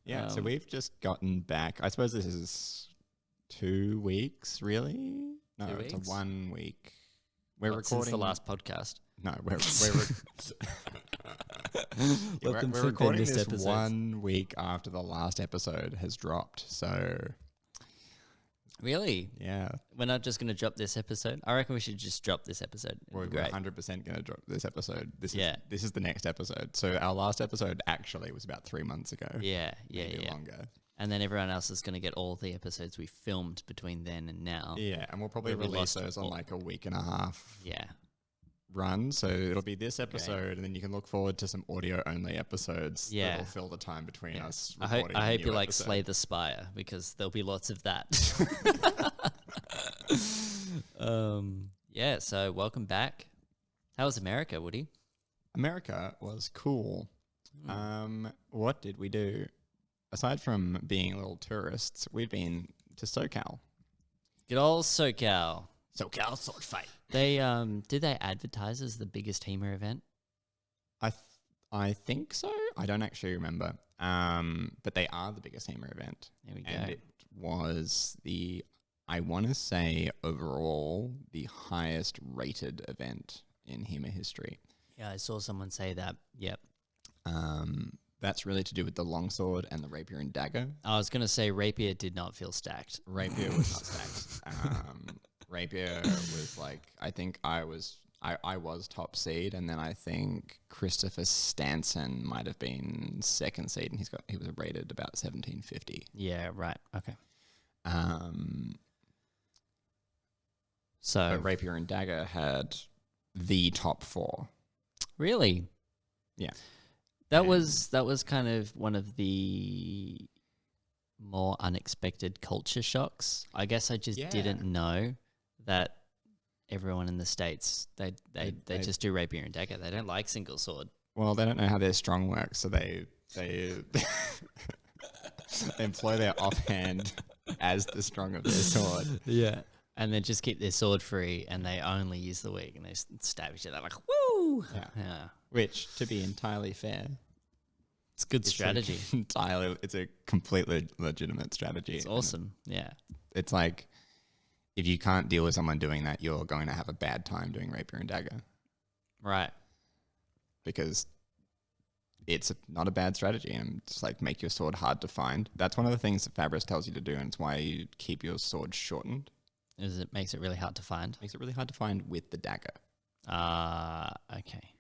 Yeah, so we've just gotten back. I suppose this is 2 weeks, really? No, 2 it's weeks? a 1 week. We're recording since the last podcast. No, we're Welcome we're to recording bonus this episodes. 1 week after the last episode has dropped. So Really? yeah, We're not just going to drop this episode? I reckon we should just drop this episode. we're Great. 100% going to drop this episode. This is the next episode. So our last episode actually was about 3 months ago. Yeah. Maybe longer. And then everyone else is going to get all the episodes we filmed between then and now. Yeah, and we'll probably We release lost those on like a week and a half. Yeah. Run, so it'll be this episode, and then you can look forward to some audio-only episods that'll fill the time between us. I hope you like Slay the Spire, because there'll be lots of that. Yeah, so welcome back. How was America, Woody? America was cool. What did we do? Aside from being little tourists, we've been to SOCAL. Good old SOCAL. SOCAL Sword Fight. They did they advertise as the biggest HEMA event? I think so. I don't actually remember. But they are the biggest HEMA event. There we go. And it was I want to say overall the highest rated event in HEMA history. Yeah, I saw someone say that. Yep. That's really to do with the longsword and the rapier and dagger. I was going to say Rapier did not feel stacked. Rapier was not stacked. Rapier was like, I think I was top seed, and then I think Christopher Stanson might have been second seed, and he was rated about 1750. Yeah, right. Okay. So Rapier and Dagger had the top 4. Really? Yeah. That was kind of one of the more unexpected culture shocks. I guess I just didn't know that everyone in the States they just do Rapier and Dagger. They don't like single sword. Well, they don't know how their strong works, so they employ their offhand as the strong of their sword. Yeah. And then just keep their sword free, and they only use the weak, and they stab each other like, woo! Yeah. Which, to be entirely fair, it's good strategy. It's a completely legitimate strategy. It's awesome. Yeah. It's like, if you can't deal with someone doing that, you're going to have a bad time doing Rapier and Dagger. Right. Because it's not a bad strategy, and just like make your sword hard to find. That's one of the things that Fabris tells you to do, and it's why you keep your sword shortened. It makes it really hard to find. Makes it really hard to find with the dagger. Okay.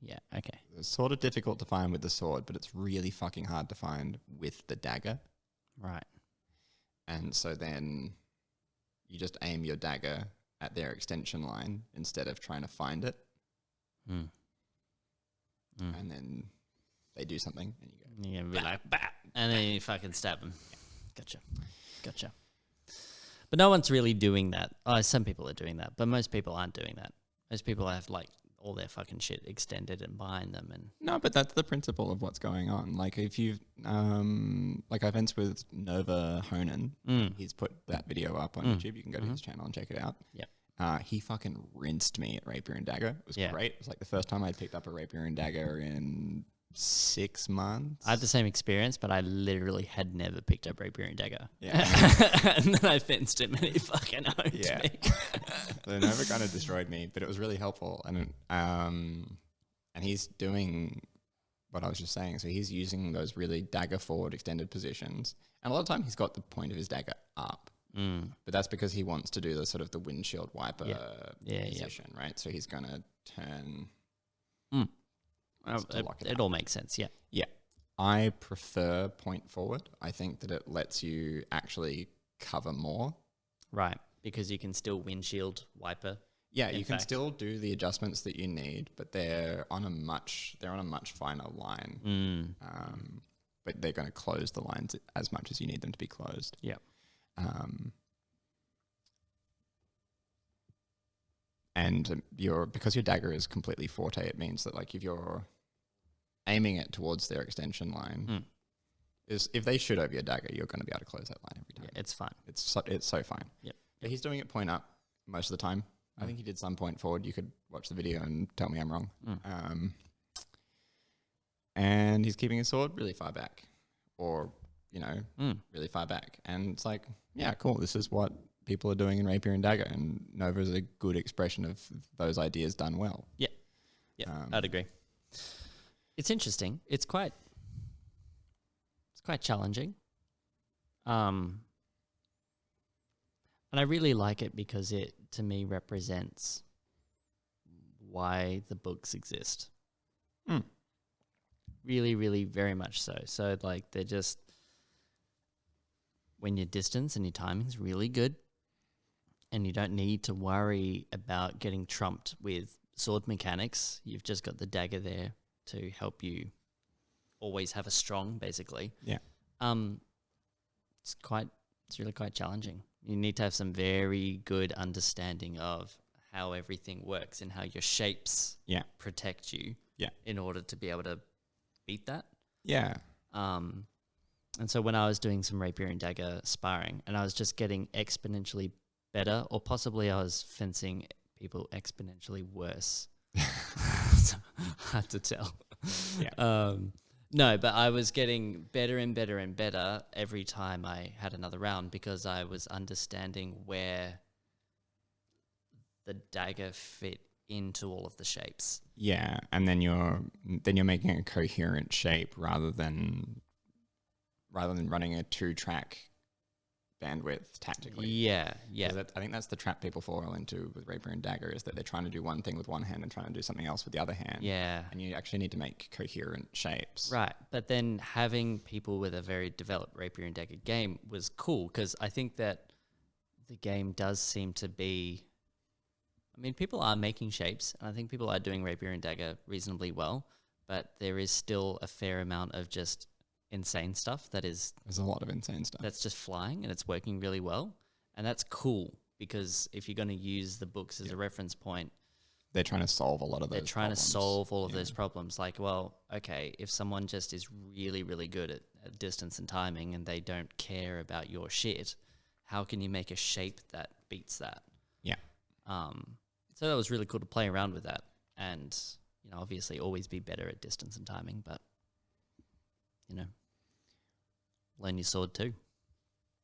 Yeah, okay. It's sort of difficult to find with the sword, but it's really fucking hard to find with the dagger. Right. And so then you just aim your dagger at their extension line instead of trying to find it. And then they do something, and you go. You're going to be like, bah! And then you fucking stab them. Gotcha. But no one's really doing that. Oh, some people are doing that, but most people aren't doing that. Most people have like all their fucking shit extended and behind them. And no, but that's the principle of what's going on. Like if you've, like events with Nova Honan, he's put that video up on YouTube. You can go to his channel and check it out. Yep. He fucking rinsed me at Rapier and Dagger. It was great. It was like the first time I'd picked up a Rapier and Dagger in 6 months. I had the same experience, but I literally had never picked up Rapier and Dagger. Yeah. And then I fenced him, and he fucking owned me. The Nova kind of destroyed me, but it was really helpful. And he's doing what I was just saying. So he's using those really dagger forward extended positions. And a lot of time he's got the point of his dagger up. But that's because he wants to do the sort of the windshield wiper position, right? So he's going to turn... It all makes sense, yeah. Yeah. I prefer point forward. I think that it lets you actually cover more. Right, because you can still windshield wiper. Yeah, you can still do the adjustments that you need, but they're on a much finer line. But they're going to close the lines as much as you need them to be closed. Yeah. And because your dagger is completely forte, it means that like if you're aiming it towards their extension line, if they shoot over your dagger, you're going to be able to close that line every time. Yeah, it's fine. It's so fine. Yep. But he's doing it point up most of the time. I think he did some point forward. You could watch the video and tell me I'm wrong. And he's keeping his sword really far back, or, really far back. And it's like, yeah, cool. This is what people are doing in Rapier and Dagger, and Nova is a good expression of those ideas done well. Yeah. Yeah, I'd agree. It's interesting. It's quite challenging. And I really like it because it, to me, represents why the books exist. Really, really, very much so. So, like, they're just, when your distance and your timing's really good, and you don't need to worry about getting trumped with sword mechanics, you've just got the dagger there to help you always have a strong, basically. Yeah. It's really quite challenging. You need to have some very good understanding of how everything works and how your shapes protect you in order to be able to beat that. Yeah. And so when I was doing some rapier and dagger sparring, and I was just getting exponentially better, or possibly I was fencing people exponentially worse. Hard to tell. Yeah. No, but I was getting better and better and better every time I had another round because I was understanding where the dagger fit into all of the shapes. Yeah, and then you're making a coherent shape rather than running a 2-track bandwidth tactically. Yeah. I think that's the trap people fall into with Rapier and Dagger, is that they're trying to do one thing with one hand and trying to do something else with the other hand. Yeah. And you actually need to make coherent shapes. Right. But then having people with a very developed Rapier and Dagger game was cool because I think that the game does seem to be... I mean, people are making shapes, and I think people are doing Rapier and Dagger reasonably well, but there is still a fair amount of just insane stuff there's a lot of insane stuff that's just flying and it's working really well, and that's cool because if you're going to use the books as a reference point, they're trying to solve a lot of those they're trying to solve all of those problems. Like, well, okay, if someone just is really, really good at distance and timing and they don't care about your shit, how can you make a shape that beats that? So that was really cool to play around with that, and obviously always be better at distance and timing, but learn your sword too.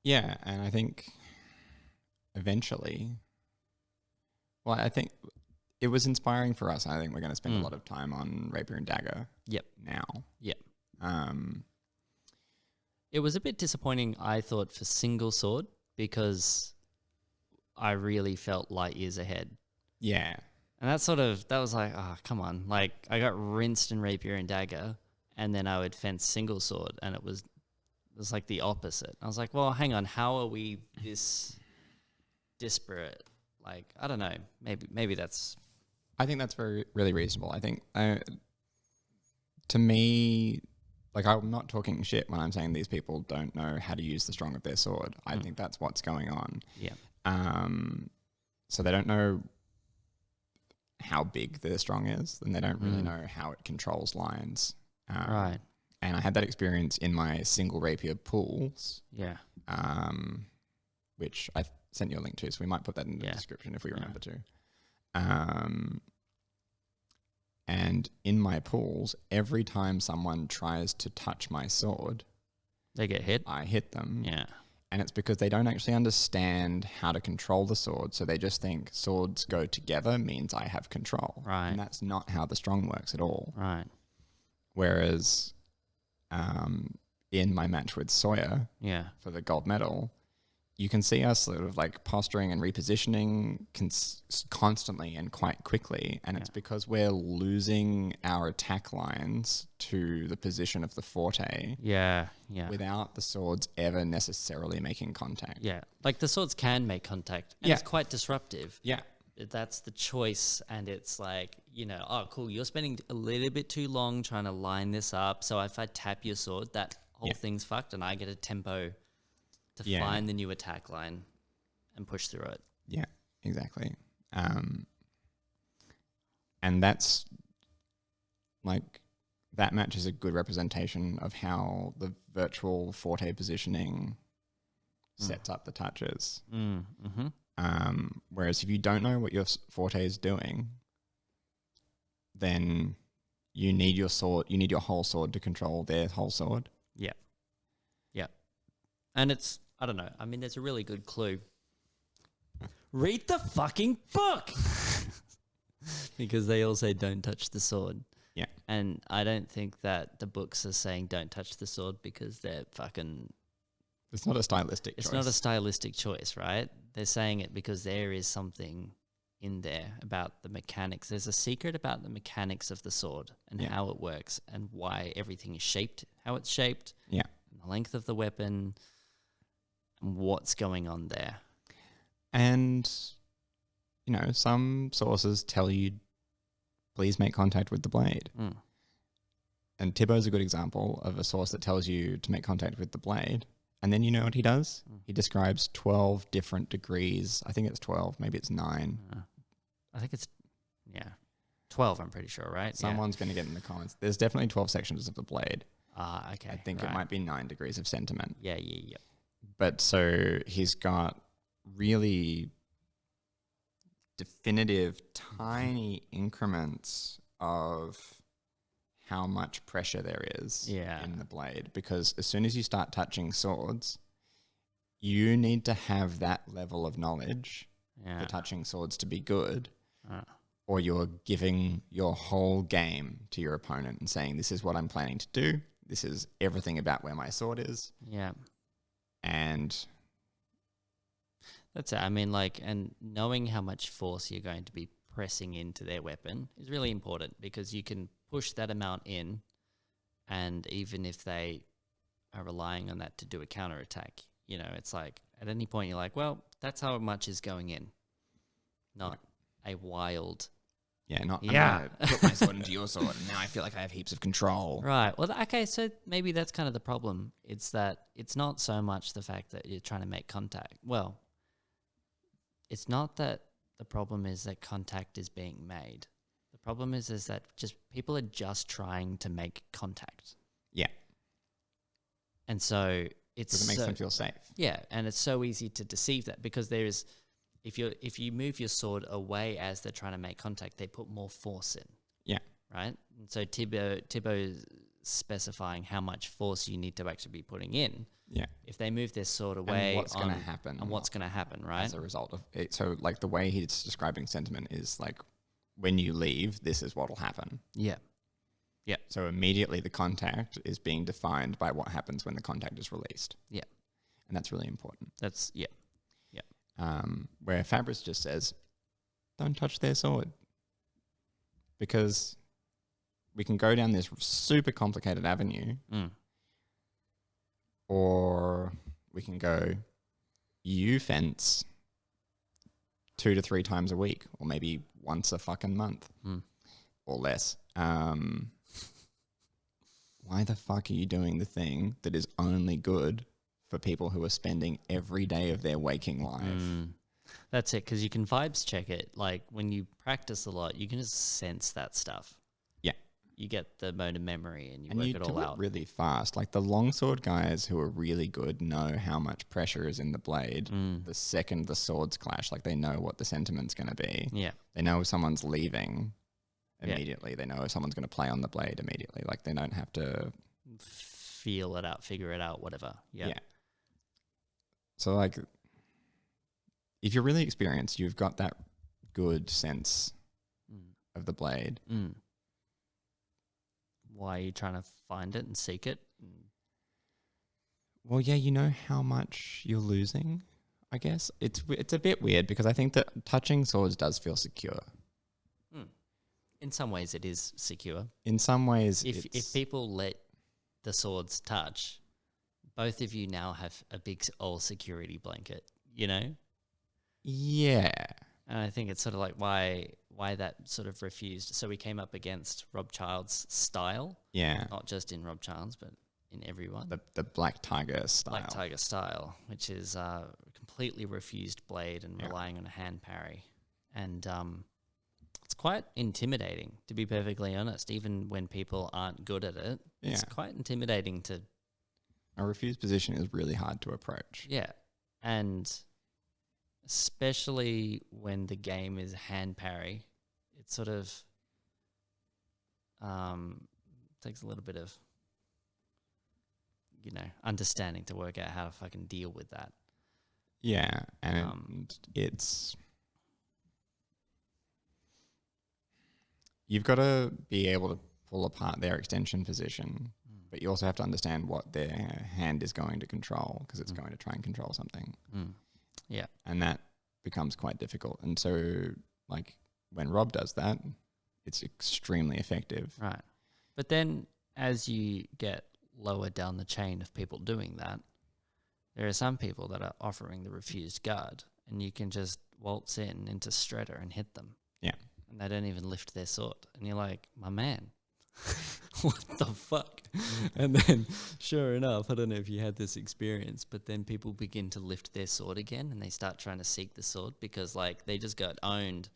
Yeah, and I think eventually, well, I think it was inspiring for us. I think we're going to spend a lot of time on Rapier and Dagger. Now. It was a bit disappointing, I thought, for Single Sword because I really felt light years ahead. Yeah. And that was like, oh, come on. Like, I got rinsed in Rapier and Dagger, and then I would fence Single Sword, and it was like the opposite. I was like, well, hang on, how are we this disparate? Like, I don't know. Maybe that's... I think that's really reasonable. I think, to me, like, I'm not talking shit when I'm saying these people don't know how to use the strong of their sword. I think that's what's going on. Yeah. So they don't know how big their strong is, and they don't really know how it controls lines. Right. And I had that experience in my Single Rapier pools. Yeah. Which I sent you a link to, so we might put that in the description if we remember to. And in my pools, every time someone tries to touch my sword, they get hit. I hit them. Yeah. And it's because they don't actually understand how to control the sword. So they just think swords go together means I have control. Right. And that's not how the strong works at all. Right. Whereas in my match with Sawyer for the gold medal, you can see us sort of like posturing and repositioning constantly and quite quickly. And it's because we're losing our attack lines to the position of the forte. Yeah. Without the swords ever necessarily making contact. Yeah. Like the swords can make contact. And it's quite disruptive. Yeah. That's the choice. And it's like, oh, cool. You're spending a little bit too long trying to line this up. So if I tap your sword, that whole thing's fucked and I get a tempo to find the new attack line and push through it. Yeah, exactly. And that's like, that match is a good representation of how the virtual forte positioning sets up the touches. Whereas if you don't know what your forte is doing, then you need your sword, you need your whole sword to control their whole sword. Yeah. And it's, I don't know. I mean, there's a really good clue. Read the fucking book! Because they all say don't touch the sword. Yeah. And I don't think that the books are saying don't touch the sword because they're fucking... It's not a stylistic choice. It's not a stylistic choice, right? They're saying it because there is something in there about the mechanics. There's a secret about the mechanics of the sword and how it works and why everything is shaped, how it's shaped, and the length of the weapon, and what's going on there. And, you know, some sources tell you, please make contact with the blade. Mm. And Tibbo's a good example of a source that tells you to make contact with the blade. And then you know what he does? He describes 12 different degrees. I think it's 12, maybe it's 9. I think it's, 12, I'm pretty sure, right? Someone's going to get in the comments. There's definitely 12 sections of the blade. Okay. I think it might be 9 degrees of sentiment. Yeah. But so he's got really definitive, tiny increments of how much pressure there is in the blade. Because as soon as you start touching swords, you need to have that level of knowledge for touching swords to be good. Or you're giving your whole game to your opponent and saying, this is what I'm planning to do. This is everything about where my sword is. Yeah. And that's it. I mean, like, and knowing how much force you're going to be pressing into their weapon is really important because you can push that amount in, and even if they are relying on that to do a counterattack, you know, it's like at any point you're like, well, that's how much is going in, not a wild. I'm gonna put my sword into your sword, and now I feel like I have heaps of control. Right. Well, okay, so maybe that's kind of the problem. It's that it's not so much the fact that you're trying to make contact. Well, it's not that the problem is that contact is being made. The problem is that just people are just trying to make contact. Yeah. And so because it makes them feel safe. Yeah, and it's so easy to deceive that because there is, if you move your sword away as they're trying to make contact, they put more force in. Yeah. Right? And so Tibbo's specifying how much force you need to actually be putting in. Yeah. If they move their sword away, and what's going to happen? And what's going to happen, right? As a result of it. So, like, the way he's describing sentiment is like, when you leave, this is what will happen. Yeah. Yeah. So immediately the contact is being defined by what happens when the contact is released. Yeah. And that's really important. That's, yeah. Where Fabris just says, don't touch their sword. Because we can go down this super complicated avenue, or we can go, you fence 2 to 3 times a week, or maybe once a fucking month, or less. Why the fuck are you doing the thing that is only good for people who are spending every day of their waking life? That's it, because you can vibes check it. Like, when you practice a lot, you can just sense that stuff. Yeah. You get the mode of memory and you work it all out. Really fast. Like, the longsword guys who are really good know how much pressure is in the blade the second the swords clash. Like, they know what the sentiment's going to be. Yeah. They know if someone's leaving immediately. Yeah. They know if someone's going to play on the blade immediately. Like, they don't have to feel it out, figure it out, whatever. Yeah. So, like, if you're really experienced, you've got that good sense of the blade. Why are you trying to find it and seek it? Well, yeah, you know how much you're losing, I guess. It's a bit weird because I think that touching swords does feel secure. In some ways, it is secure. In some ways, if people let the swords touch, both of you now have a big old security blanket, you know? Yeah. And I think it's sort of like why that sort of refused. So we came up against Rob Child's style. Yeah. Not just in Rob Child's, but in everyone. The Black Tiger style. Black Tiger style, which is a completely refused blade and relying on a hand parry. And it's quite intimidating, to be perfectly honest, even when people aren't good at it. It's quite intimidating to... A refused position is really hard to approach. Yeah. And... especially when the game is hand parry, it sort of takes a little bit of understanding to work out how to fucking deal with that. Yeah, and it's... You've got to be able to pull apart their extension position, but you also have to understand what their hand is going to control, because it's going to try and control something. Yeah. And that becomes quite difficult. And so, like, when Rob does that, it's extremely effective. Right. But then as you get lower down the chain of people doing that, there are some people that are offering the refused guard, and you can just waltz in into Shredder and hit them. Yeah. And they don't even lift their sword. And you're like, my man, what the fuck? And then, sure enough, I don't know if you had this experience, but then people begin to lift their sword again, and they start trying to seek the sword because, like, they just got owned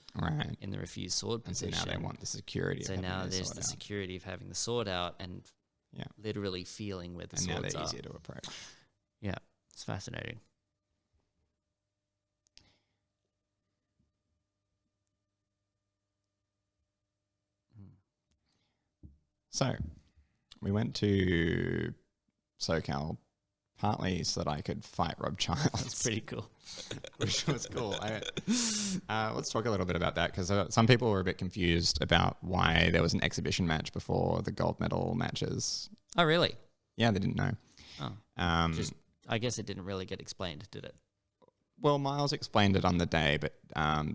in the refused sword position. So now they want the security. So now there's the security of having the sword out and literally feeling where the swords are. And now they're easier to approach. Yeah, it's fascinating. So we went to SOCAL partly so that I could fight Rob Childs. That's pretty cool. Which was cool. Let's talk a little bit about that, because some people were a bit confused about why there was an exhibition match before the gold medal matches. Oh, really? Yeah, they didn't know. Oh, I guess it didn't really get explained, did it? Well, Miles explained it on the day, but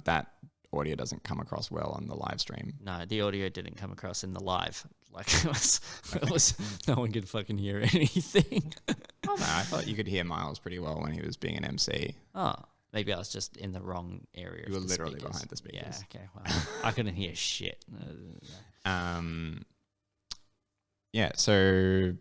that audio doesn't come across well on the live stream. No, the audio didn't come across in the live. Like, it was no one could fucking hear anything. Oh, no, I thought you could hear Miles pretty well when he was being an MC. Oh, maybe I was just in the wrong area. You were literally speakers. behind the speakers. Yeah, okay. Well, I couldn't hear shit. Yeah, so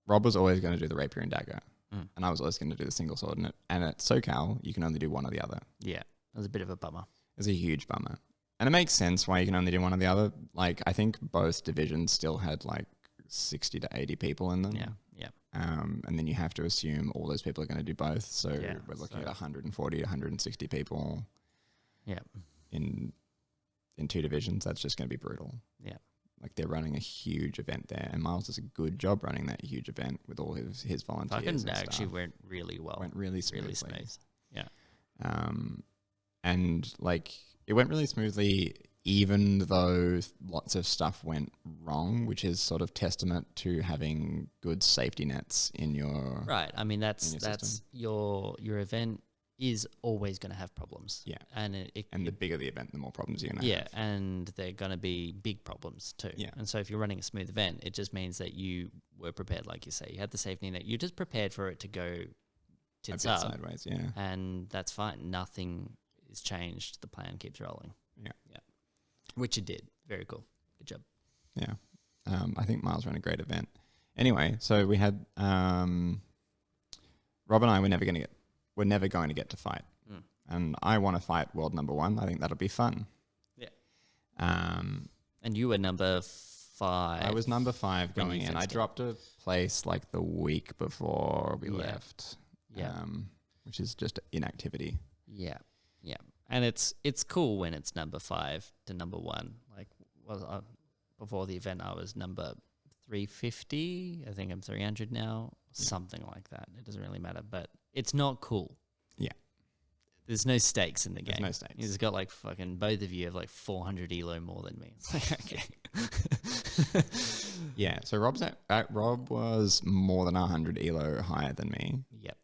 Rob was always going to do the rapier and dagger, and I was always going to do the single sword. And at SOCAL, you can only do one or the other. Yeah, it was a bit of a bummer. It's a huge bummer. And it makes sense why you can only do one or the other. Like, I think both divisions still had like 60 to 80 people in them. Yeah. And then you have to assume all those people are going to do both. So we're looking at 140 to 160 people. Yeah. In two divisions. That's just going to be brutal. Yeah. Like, they're running a huge event there, and Miles does a good job running that huge event with all his volunteers. Fucking actually went really well. Went really smoothly. Really smooth. Yeah. And like, it went really smoothly, even though lots of stuff went wrong, which is sort of testament to having good safety nets in your right. I mean, that's system. your event is always going to have problems. Yeah, and the bigger the event, the more problems you're going to have. Yeah, and they're going to be big problems too. Yeah, and so if you're running a smooth event, it just means that you were prepared, like you say, you had the safety net. You just prepared for it to go tits up sideways. Yeah, and that's fine. Nothing is changed. The plan keeps rolling. Yeah, which it did. Very cool. Good job. Yeah, I think Miles ran a great event. Anyway, so we had Rob and I were never going to get to fight. And I want to fight world number 1. I think that'll be fun. Yeah. And you were number 5. I was number 5 going in. I dropped a place like the week before we left. Yeah. Which is just inactivity. Yeah. Yeah. And it's cool when it's number 5 to number 1. Like, before the event, I was number 350. I think I'm 300 now. Something like that. It doesn't really matter, but it's not cool. Yeah. There's no stakes in the game. There's no stakes. You just got like fucking, both of you have like 400 elo more than me. It's like, okay. Yeah. So Rob was more than 100 elo higher than me. Yep.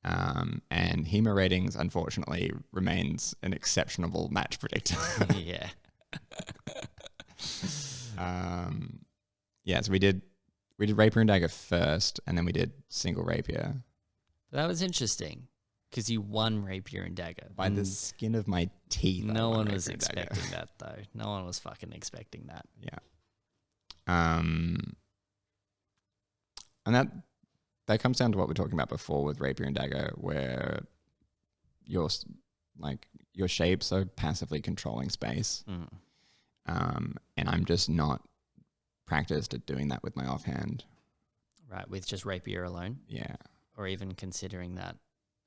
And HEMA ratings, unfortunately, remains an exceptional match predictor. Yeah. Yeah, so we did rapier and dagger first, and then we did single rapier. That was interesting because you won rapier and dagger By the skin of my teeth. No one was expecting that, though. No one was fucking expecting that. Yeah. And that comes down to what we were talking about before with rapier and dagger, where your shapes are passively controlling space. And I'm just not practiced at doing that with my offhand. Right, with just rapier alone? Yeah. Or even considering that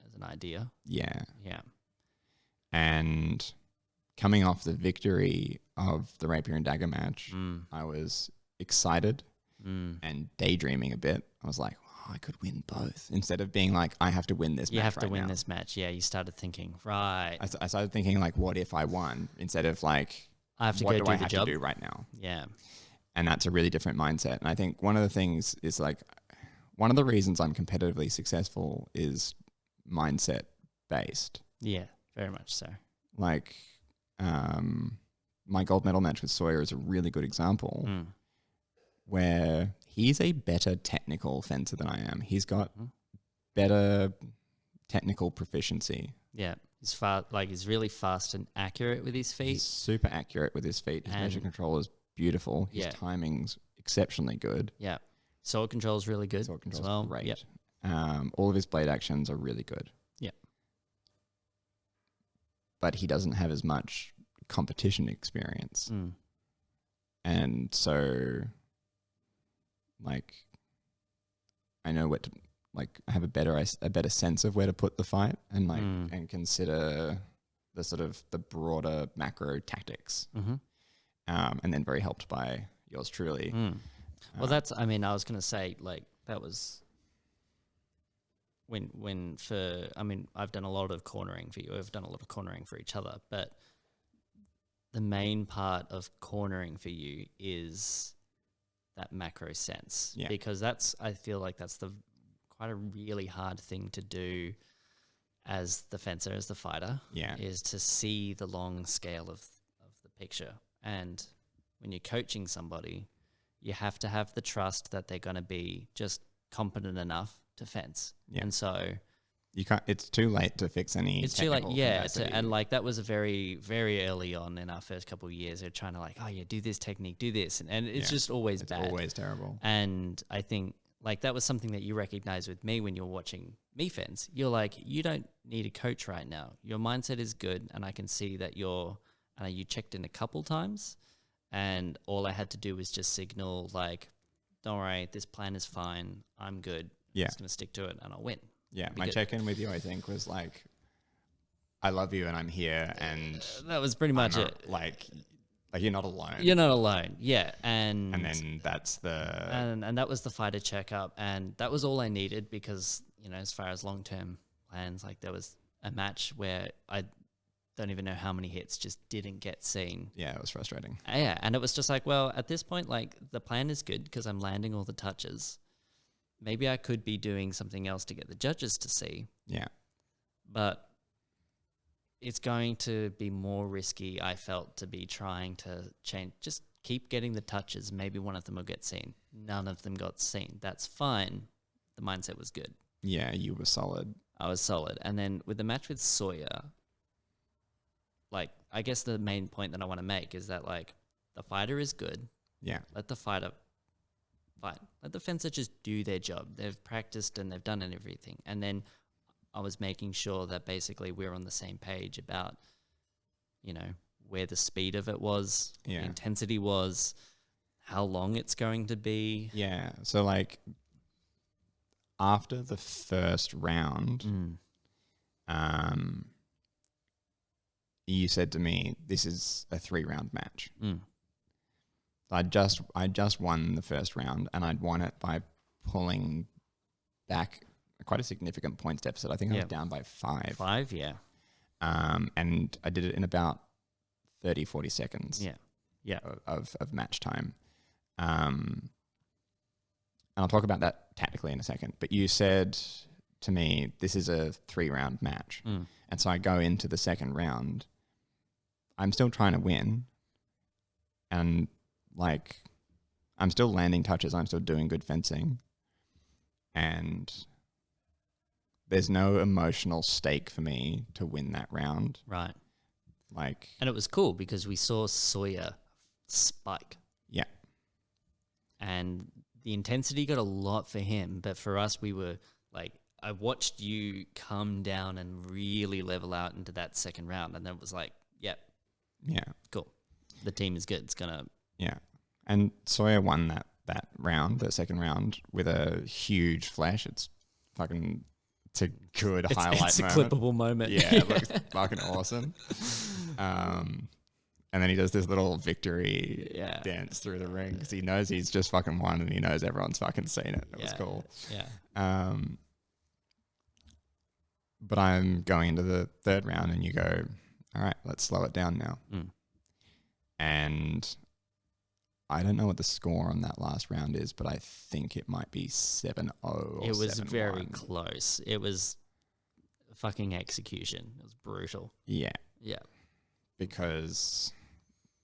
as an idea? Yeah. Yeah. And coming off the victory of the rapier and dagger match, I was excited and daydreaming a bit. I was like, I could win both. Instead of being like, I have to win this match. You have to right win now. this match. Yeah, you started thinking, right. I started thinking like, what if I won? Instead of like, I have to what go do do I the have job. to do right now? Yeah. And that's a really different mindset. And I think one of the things is like, one of the reasons I'm competitively successful is mindset based. Yeah, very much so. Like, my gold medal match with Sawyer is a really good example where he's a better technical fencer than I am. He's got better technical proficiency. Yeah, he's really fast and accurate with his feet. He's super accurate with his feet. His measure control is beautiful. His timing's exceptionally good. Yeah. Sword control is really good. Sword control as well. great. Yep. All of his blade actions are really good. Yeah. But he doesn't have as much competition experience. And so, like, I know what to, like, I have a better sense of where to put the fight and like, and consider the sort of the broader macro tactics. And then very helped by yours truly. Well, I was going to say, like, that was I've done a lot of cornering for you. We've done a lot of cornering for each other, but the main part of cornering for you is that macro sense. Yeah. Because I feel like that's quite a really hard thing to do as the fencer, as the fighter. Yeah. Is to see the long scale of the picture. And when you're coaching somebody, you have to have the trust that they're going to be just competent enough to fence. Yeah. And so you can't, it's too late to fix any. it's too late. Yeah. And like, that was a very, very early on in our first couple of years. They're trying to like, oh yeah, do this technique, do this. And it's just always bad. Always terrible. And I think like that was something that you recognize with me when you're watching me fence. You're like, you don't need a coach right now. Your mindset is good. And I can see that you checked in a couple times. And all I had to do was just signal like, don't worry, this plan is fine. I'm good. Yeah. I'm just going to stick to it and I'll win. Yeah. My check-in with you, I think, was like, I love you and I'm here. And that was pretty much it. Like you're not alone. You're not alone. Yeah. And then that's and that was the fighter checkup. And that was all I needed because, as far as long-term plans, like there was a match where I don't even know how many hits just didn't get seen. Yeah, it was frustrating. Yeah, and it was just like, well, at this point, like the plan is good because I'm landing all the touches. Maybe I could be doing something else to get the judges to see. Yeah. But it's going to be more risky, I felt, to be trying to change. Just keep getting the touches. Maybe one of them will get seen. None of them got seen. That's fine. The mindset was good. Yeah, you were solid. I was solid. And then with the match with Sawyer, like, I guess the main point that I want to make is that, like, the fighter is good. Yeah. Let the fighter fight. Let the fencer just do their job. They've practiced and they've done everything. And then I was making sure that basically we're on the same page about, where the speed of it was, the intensity was, how long it's going to be. Yeah. So, like, after the first round, you said to me, this is a 3-round match. I just won the first round and I'd won it by pulling back quite a significant points deficit. I think I was down by 5. 5, yeah. And I did it in about 30, 40 seconds of match time. And I'll talk about that tactically in a second. But you said to me, this is a 3-round match. And so I go into the second round. I'm still trying to win. And, like, I'm still landing touches. I'm still doing good fencing. And there's no emotional stake for me to win that round. Right. Like, and it was cool because we saw Sawyer spike. Yeah. And the intensity got a lot for him. But for us, we were, like, I watched you come down and really level out into that second round. And then it was like, yep. Yeah. Cool. The team is good. It's going to... Yeah. And Sawyer won that round, the second round, with a huge flash. It's a good highlight it's a moment. clippable moment. Yeah, it looks fucking awesome. And then he does this little victory Yeah. dance through the ring because he knows he's just fucking won and he knows everyone's fucking seen it. It was cool. Yeah. But I'm going into the third round and you go, all right, let's slow it down now. And I don't know what the score on that last round is, but I think it might be 7-0 or It was 7-1. very close. It was fucking execution. It was brutal. Yeah. Yeah. Because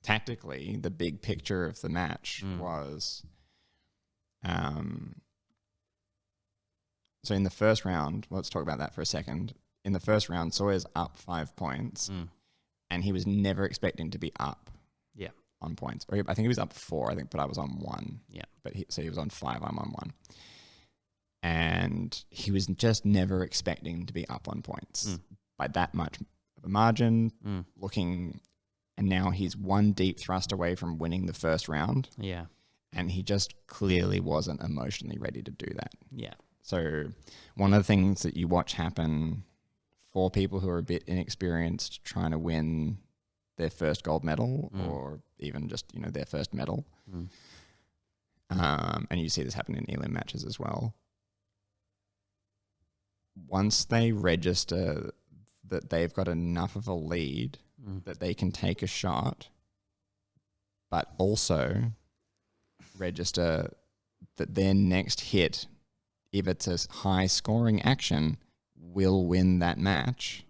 tactically, the big picture of the match was... So in the first round, let's talk about that for a second. In the first round, Sawyer's up 5 points, and he was never expecting to be up on points. Or I think he was up 4, but I was on 1. Yeah. So he was on 5, I'm on 1. And he was just never expecting to be up on points by that much of a margin, looking... And now he's one deep thrust away from winning the first round. Yeah. And he just clearly wasn't emotionally ready to do that. Yeah. So one of the things that you watch happen for people who are a bit inexperienced trying to win their first gold medal or even just, their first medal. And you see this happen in elim matches as well. Once they register that they've got enough of a lead that they can take a shot, but also register that their next hit, if it's a high scoring action, will win that match,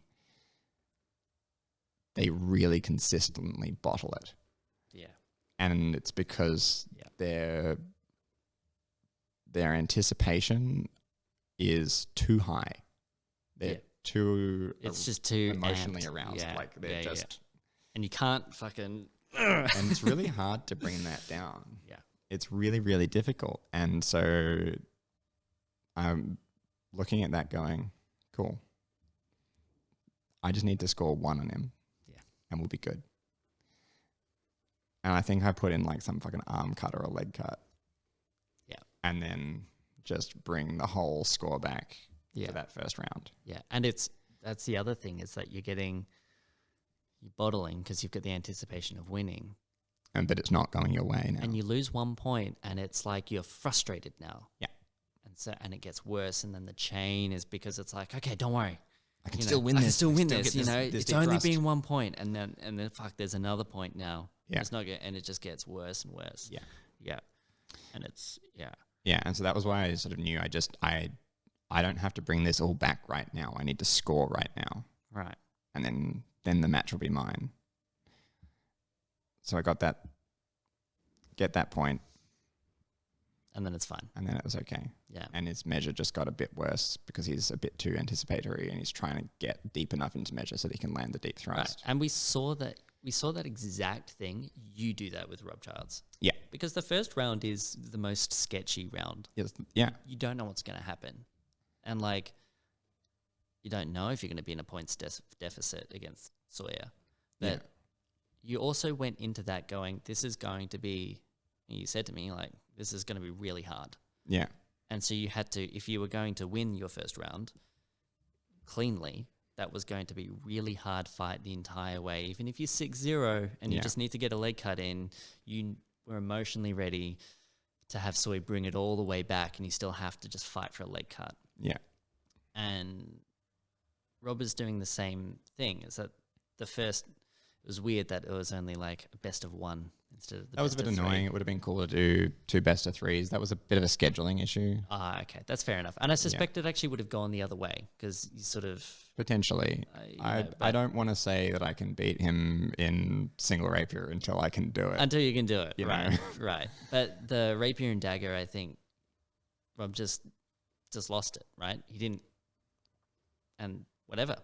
they really consistently bottle it. Yeah. And it's because their anticipation is too high. They're too... It's just too emotionally amped. aroused. Yeah. Like they're just... And you can't fucking... And it's really hard to bring that down. Yeah. It's really, really difficult. And so I'm looking at that going, cool. I just need to score 1 on him. Yeah. And we'll be good. And I think I put in like some fucking arm cut or a leg cut. Yeah. And then just bring the whole score back for that first round. Yeah. And that's the other thing is that you're bottling because you've got the anticipation of winning. But it's not going your way now. And you lose 1 point and it's like you're frustrated now. Yeah. And it gets worse, and then the chain is because it's like, okay, don't worry. I can still win this. I can still win this, this it's deep only thrust. been 1 point, and then fuck, there's another point now. Yeah. It's not good, and it just gets worse and worse. Yeah. Yeah. And it's Yeah, and so that was why I sort of knew I don't have to bring this all back right now. I need to score right now. Right. And then the match will be mine. So I get that point. And then it's fine. And then it was okay. Yeah. And his measure just got a bit worse because he's a bit too anticipatory and he's trying to get deep enough into measure so that he can land the deep thrust. Right. And we saw that exact thing. You do that with Rob Childs. Yeah. Because the first round is the most sketchy round. Yes. Yeah. You don't know what's going to happen. And you don't know if you're going to be in a points deficit against Sawyer. But you also went into that going, this is going to be, you said to me, this is going to be really hard. Yeah. And so you had to, if you were going to win your first round cleanly, that was going to be a really hard fight the entire way. Even if you're 6-0 and you just need to get a leg cut in, you were emotionally ready to have Soy bring it all the way back and you still have to just fight for a leg cut. Yeah. And Rob is doing the same thing. Is that it was weird that it was only a best of 1 instead of the That was a bit annoying. It would have been cool to do 2 best of 3s. That was a bit of a scheduling issue. Okay. That's fair enough. And I suspect it actually would have gone the other way because you sort of... Potentially. I don't want to say that I can beat him in Single Rapier until I can do it. Until you can do it. You right. know? Right. But the Rapier and Dagger, I think Rob just lost it, right? He didn't... And whatever.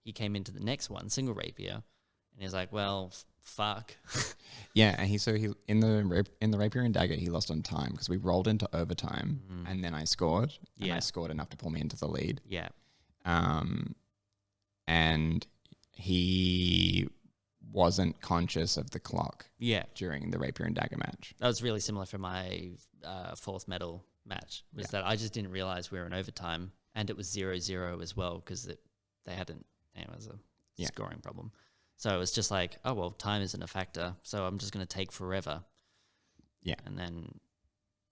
He came into the next one, Single Rapier, and he's like, well, fuck. Yeah, and he in the Rapier and Dagger, he lost on time because we rolled into overtime and then I scored. And I scored enough to pull me into the lead. Yeah. And he wasn't conscious of the clock. Yeah. During the Rapier and Dagger match. That was really similar for my 4th medal match. Was that I just didn't realize we were in overtime, and it was 0-0 as well because they hadn't. It was a scoring problem. So it's just like, oh, well, time isn't a factor, so I'm just going to take forever. Yeah. And then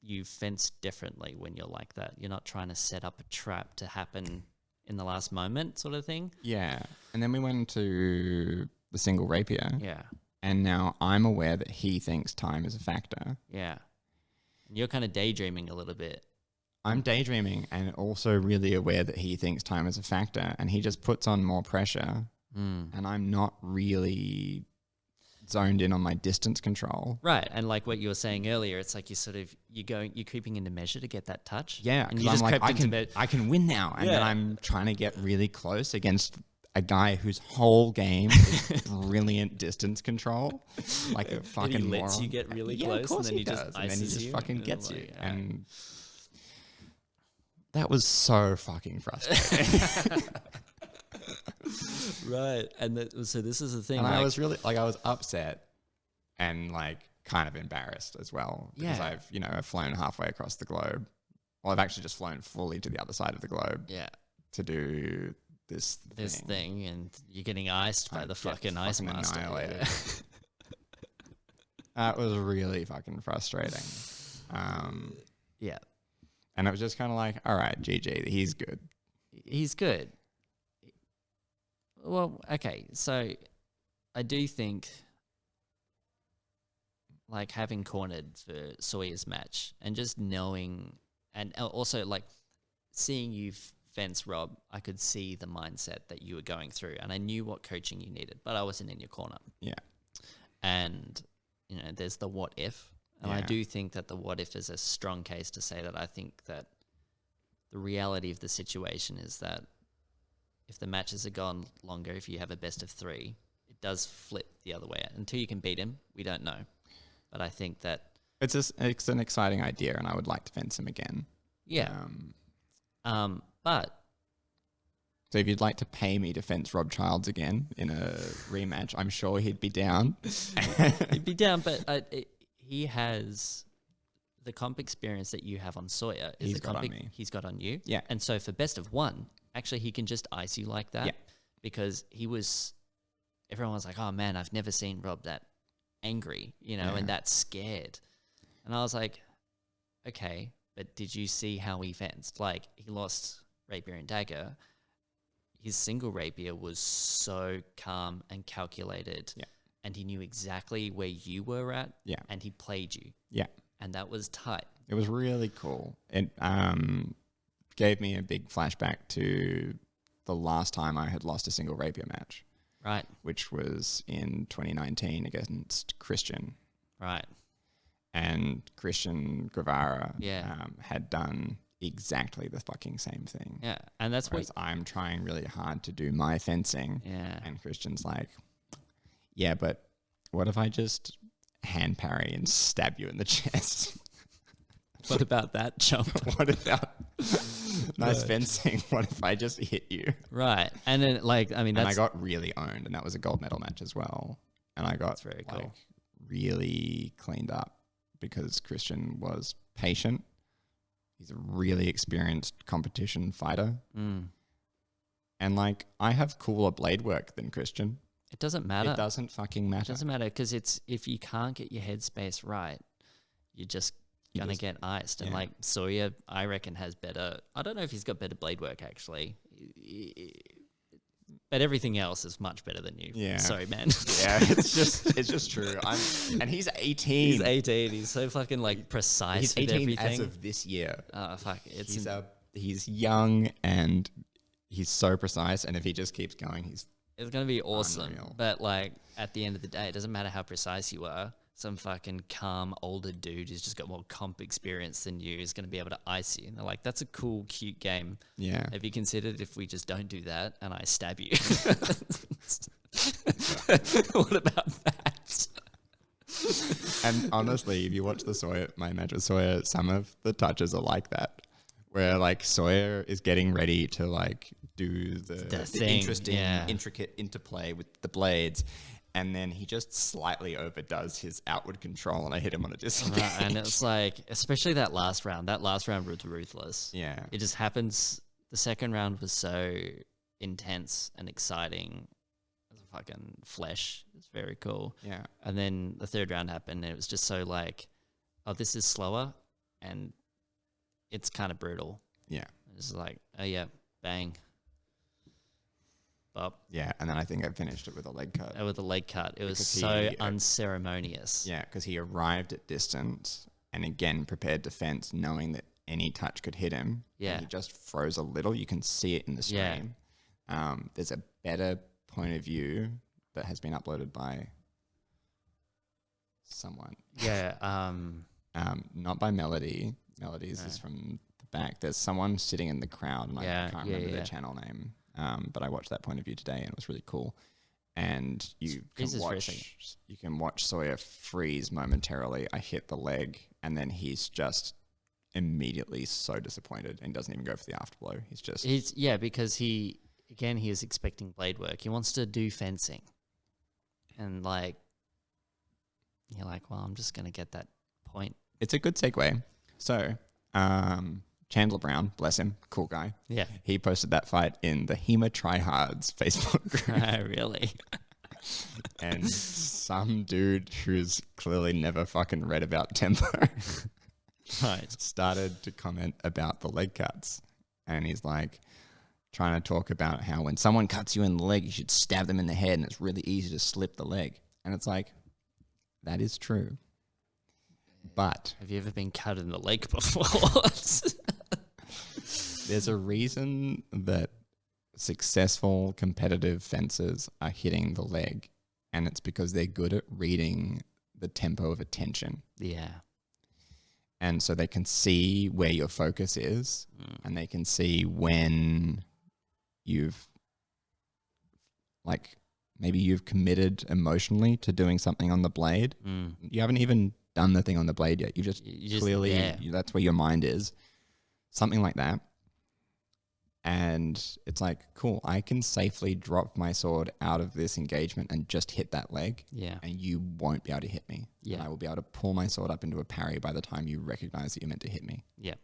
you fence differently when you're like that. You're not trying to set up a trap to happen in the last moment sort of thing. Yeah. And then we went into the Single Rapier. Yeah. And now I'm aware that he thinks time is a factor. Yeah. And you're kind of daydreaming a little bit. I'm daydreaming and also really aware that he thinks time is a factor, and he just puts on more pressure, and I'm not really zoned in on my distance control. Right. And like what you were saying earlier, it's like you're creeping into measure to get that touch. Yeah, and because I'm like, I can win now. And then I'm trying to get really close against a guy whose whole game is brilliant distance control. Like a fucking and he lets moron. you get really Yeah, close, of course and then he does. And then he just you, fucking and gets like, you. yeah. And that was so fucking frustrating. Right. And so this is the thing. And I was really, I was upset and kind of embarrassed as well. Because I've flown halfway across the globe. Well, I've actually just flown fully to the other side of the globe. Yeah. To do this thing, and you're getting iced by the fucking ice master. Annihilated. That was really fucking frustrating. Yeah. And it was just kind of like, all right, GG, he's good. He's good. Well, okay, so I do think having cornered for Sawyer's match and just knowing, and also seeing you fence Rob, I could see the mindset that you were going through, and I knew what coaching you needed, but I wasn't in your corner. Yeah. And, there's the what if. And I do think that the what if is a strong case to say that I think that the reality of the situation is that if the matches are gone longer, if you have a best of 3, it does flip the other way. Until you can beat him, we don't know. But I think that it's an exciting idea, and I would like to fence him again. Yeah. But so if you'd like to pay me to fence Rob Childs again in a rematch, I'm sure he'd be down. He'd be down, but he has the comp experience that you have on Sawyer. Is He's the got comp on me. He's got on you. Yeah. And so for best of 1, actually he can just ice you like that. Yeah. Because everyone was like, oh man, I've never seen Rob that angry, and that scared. And I was like, okay, but did you see how he fenced? He lost Rapier and Dagger. His Single Rapier was so calm and calculated. Yeah. And he knew exactly where you were at. Yeah. And he played you. Yeah. And that was tight. It was really cool. It gave me a big flashback to the last time I had lost a Single Rapier match. Right. Which was in 2019 against Christian. Right. And Christian Guevara Yeah. had done exactly the fucking same thing. Yeah. And that's Whereas I'm trying really hard to do my fencing. Yeah. And Christian's like, yeah, but what if I just hand parry and stab you in the chest? What about that jump? What about nice fencing? What if I just hit you? Right. And then and I got really owned, and that was a gold medal match as well. And I got very cool. really cleaned up because Christian was patient. He's a really experienced competition fighter. Mm. And I have cooler blade work than Christian. It doesn't matter. It doesn't fucking matter. It doesn't matter because if you can't get your headspace right, you're just going to get iced. And Sawyer, I reckon, has better. I don't know if he's got better blade work actually. But everything else is much better than you. Yeah. Sorry, man. Yeah, it's just true. And he's 18. He's 18. He's so fucking precise. He's with 18 everything. as of this year. Oh fuck! He's young and he's so precise. And if he just keeps going, it's gonna be awesome. Unreal. But at the end of the day, it doesn't matter how precise you are. Some fucking calm older dude who's just got more comp experience than you is going to be able to ice you. And they're like, that's a cool, cute game. Yeah. Have you considered if we just don't do that and I stab you? What about that? And honestly, if you watch my match with Sawyer, some of the touches are like that. Where Sawyer is getting ready to do the interesting, intricate interplay with the blades. And then he just slightly overdoes his outward control, and I hit him on a disengage. Right, and it's especially that last round. That last round was ruthless. Yeah. It just happens. The second round was so intense and exciting. fucking flesh. It's very cool. Yeah. And then the third round happened, and it was just so like, oh, this is slower, and it's kind of brutal. Yeah. It's like, oh yeah, bang. Bop. Yeah, and then I think I finished it with a leg cut. With a leg cut. It was Because so unceremonious. Yeah, because he arrived at distance and again prepared defense, knowing that any touch could hit him. Yeah. And he just froze a little. You can see it in the stream. Yeah. There's a better point of view that has been uploaded by someone. Yeah. Not by Melody. Melody's is from the back. There's someone sitting in the crowd, and I can't remember their channel name. But I watched that point of view today, and it was really cool. And you can watch Sawyer freeze momentarily. I hit the leg, and then he's just immediately so disappointed and doesn't even go for the afterblow. Because he is expecting blade work. He wants to do fencing, and like you're like, well, I'm just gonna get that point. It's a good segue. So, Chandler Brown, bless him, cool guy. Yeah. He posted that fight in the HEMA Tryhards Facebook group. Really? And some dude who's clearly never fucking read about tempo started to comment about the leg cuts. And he's like trying to talk about how when someone cuts you in the leg, you should stab them in the head, and it's really easy to slip the leg. And it's like, that is true. But have you ever been cut in the leg before? There's a reason that successful competitive fencers are hitting the leg, and it's because they're good at reading the tempo of attention. Yeah. And so they can see where your focus is, and they can see when you've, like, maybe you've committed emotionally to doing something on the blade. You haven't even done the thing on the blade yet. You just clearly, that's where your mind is. Something like that. And it's like, cool, I can safely drop my sword out of this engagement and just hit that leg. Yeah. And you won't be able to hit me. Yeah. And I will be able to pull my sword up into a parry by the time you recognize that you're meant to hit me. Yeah.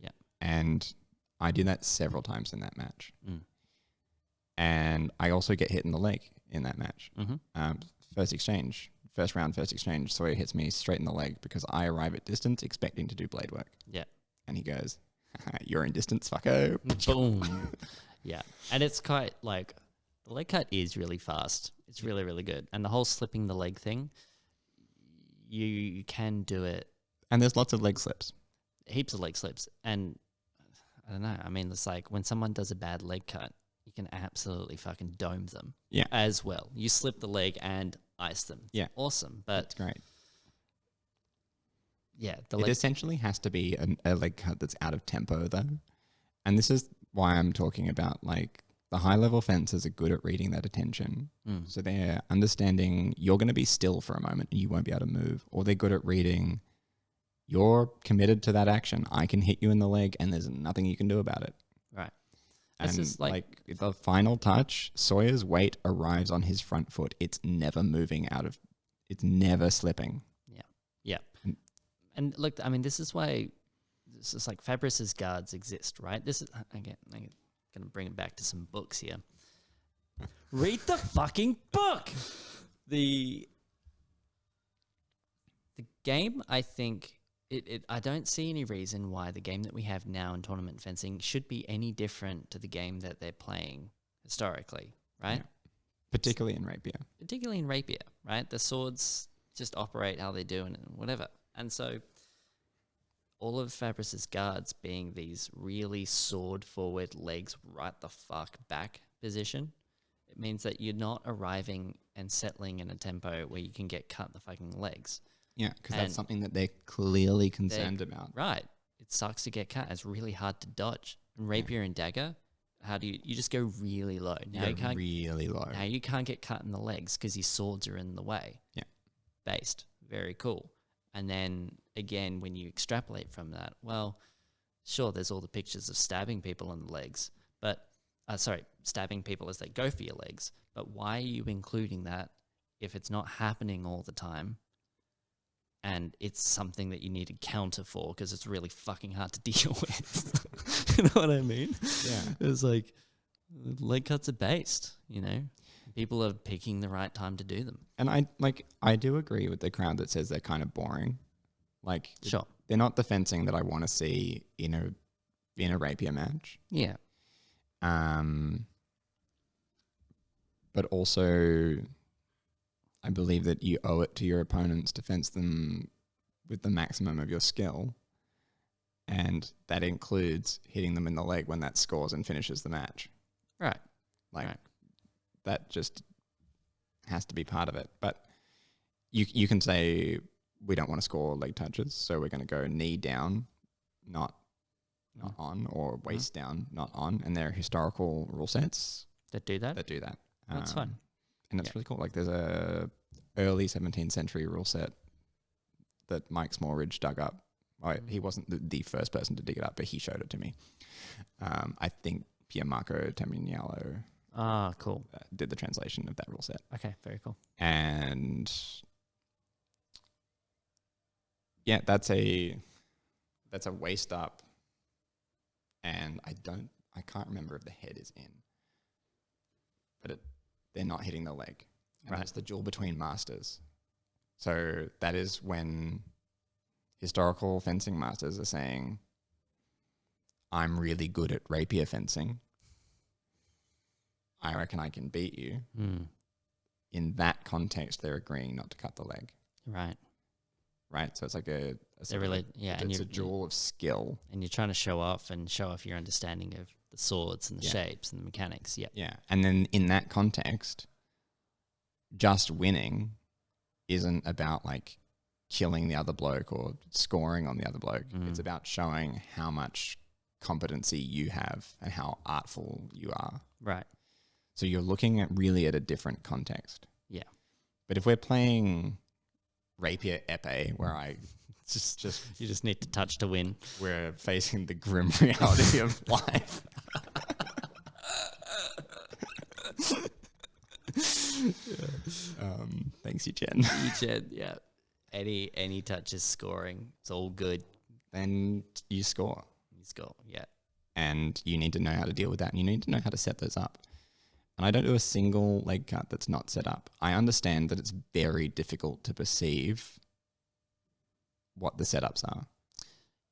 Yeah. And I did that several times in that match. And I also get hit in the leg in that match. First round, first exchange, Sawyer hits me straight in the leg because I arrive at distance expecting to do blade work. Yeah. And he goes, you're in distance, fucko. Boom. Yeah. And it's quite like, the leg cut is really fast. It's really, really good. And the whole slipping the leg thing, you can do it. And there's lots of leg slips. Heaps of leg slips. And I don't know. I mean, it's like when someone does a bad leg cut, you can absolutely fucking dome them as well. You slip the leg and ice them. Yeah. Awesome. But that's great. Yeah. It essentially has to be a leg cut that's out of tempo, though. And this is why I'm talking about, like, the high-level fencers are good at reading that attention. So they're understanding you're going to be still for a moment and you won't be able to move. Or they're good at reading you're committed to that action. I can hit you in the leg and there's nothing you can do about it. Right. And like the final touch, Sawyer's weight arrives on his front foot. It's never moving it's never slipping. Yeah. Yeah. And look, I mean, this is why like Fabric's guards exist, right? This is, again, I'm going to bring it back to some books here. Read the fucking book! The game, I think, I don't see any reason why the game that we have now in tournament fencing should be any different to the game that they're playing historically, right? Yeah. Particularly in Rapier. Right? The swords just operate how they do and whatever. And so all of Fabric's guards being these really sword forward, legs right the fuck back position, it means that you're not arriving and settling in a tempo where you can get cut in the fucking legs. Yeah, because that's something that they're clearly concerned about. Right. It sucks to get cut. It's really hard to dodge. And Rapier and Dagger, how do you just go really low. Now you can't really low. Now you can't get cut in the legs because your swords are in the way. Yeah. Based. Very cool. And then again, when you extrapolate from that, well, sure, there's all the pictures of stabbing people in the legs, but stabbing people as they go for your legs. But why are you including that if it's not happening all the time? And it's something that you need to counter for because it's really fucking hard to deal with. You know what I mean? Yeah. It's like leg cuts are based, you know? People are picking the right time to do them. And I do agree with the crowd that says they're kind of boring. Like, Sure. they're not the fencing that I want to see in a rapier match. Yeah. But also, I believe that you owe it to your opponents to fence them with the maximum of your skill. And that includes hitting them in the leg when that scores and finishes the match. Right. Like, right. That just has to be part of it. But you can say, we don't want to score leg touches, so we're going to go knee down, not on, or waist down, not on. And there are historical rule sets that do that. That's fun. And it's really cool. Like, there's a early 17th century rule set that Mike Smallridge dug up. He wasn't the first person to dig it up, but he showed it to me. I think Piermarco Tamignalo cool. Did the translation of that rule set. Okay, very cool. And yeah, that's a waist up, and I can't remember if the head is in, but they're not hitting the leg. And that's the duel between masters. So that is when historical fencing masters are saying, I'm really good at rapier fencing. I reckon I can beat you. In that context, they're agreeing not to cut the leg. Right. So it's like it's a duel of skill. And you're trying to show off your understanding of the swords and the shapes and the mechanics. Yeah. Yeah. And then in that context, just winning isn't about like killing the other bloke or scoring on the other bloke. It's about showing how much competency you have and how artful you are. Right. So you're looking at a different context. Yeah. But if we're playing rapier epee, where I just you just need to touch to win. We're facing the grim reality of life. Thanks, Chen. Yeah. Any touch is scoring. It's all good. Then you score. Yeah. And you need to know how to deal with that, and you need to know how to set those up. And I don't do a single leg cut that's not set up. I understand that it's very difficult to perceive what the setups are.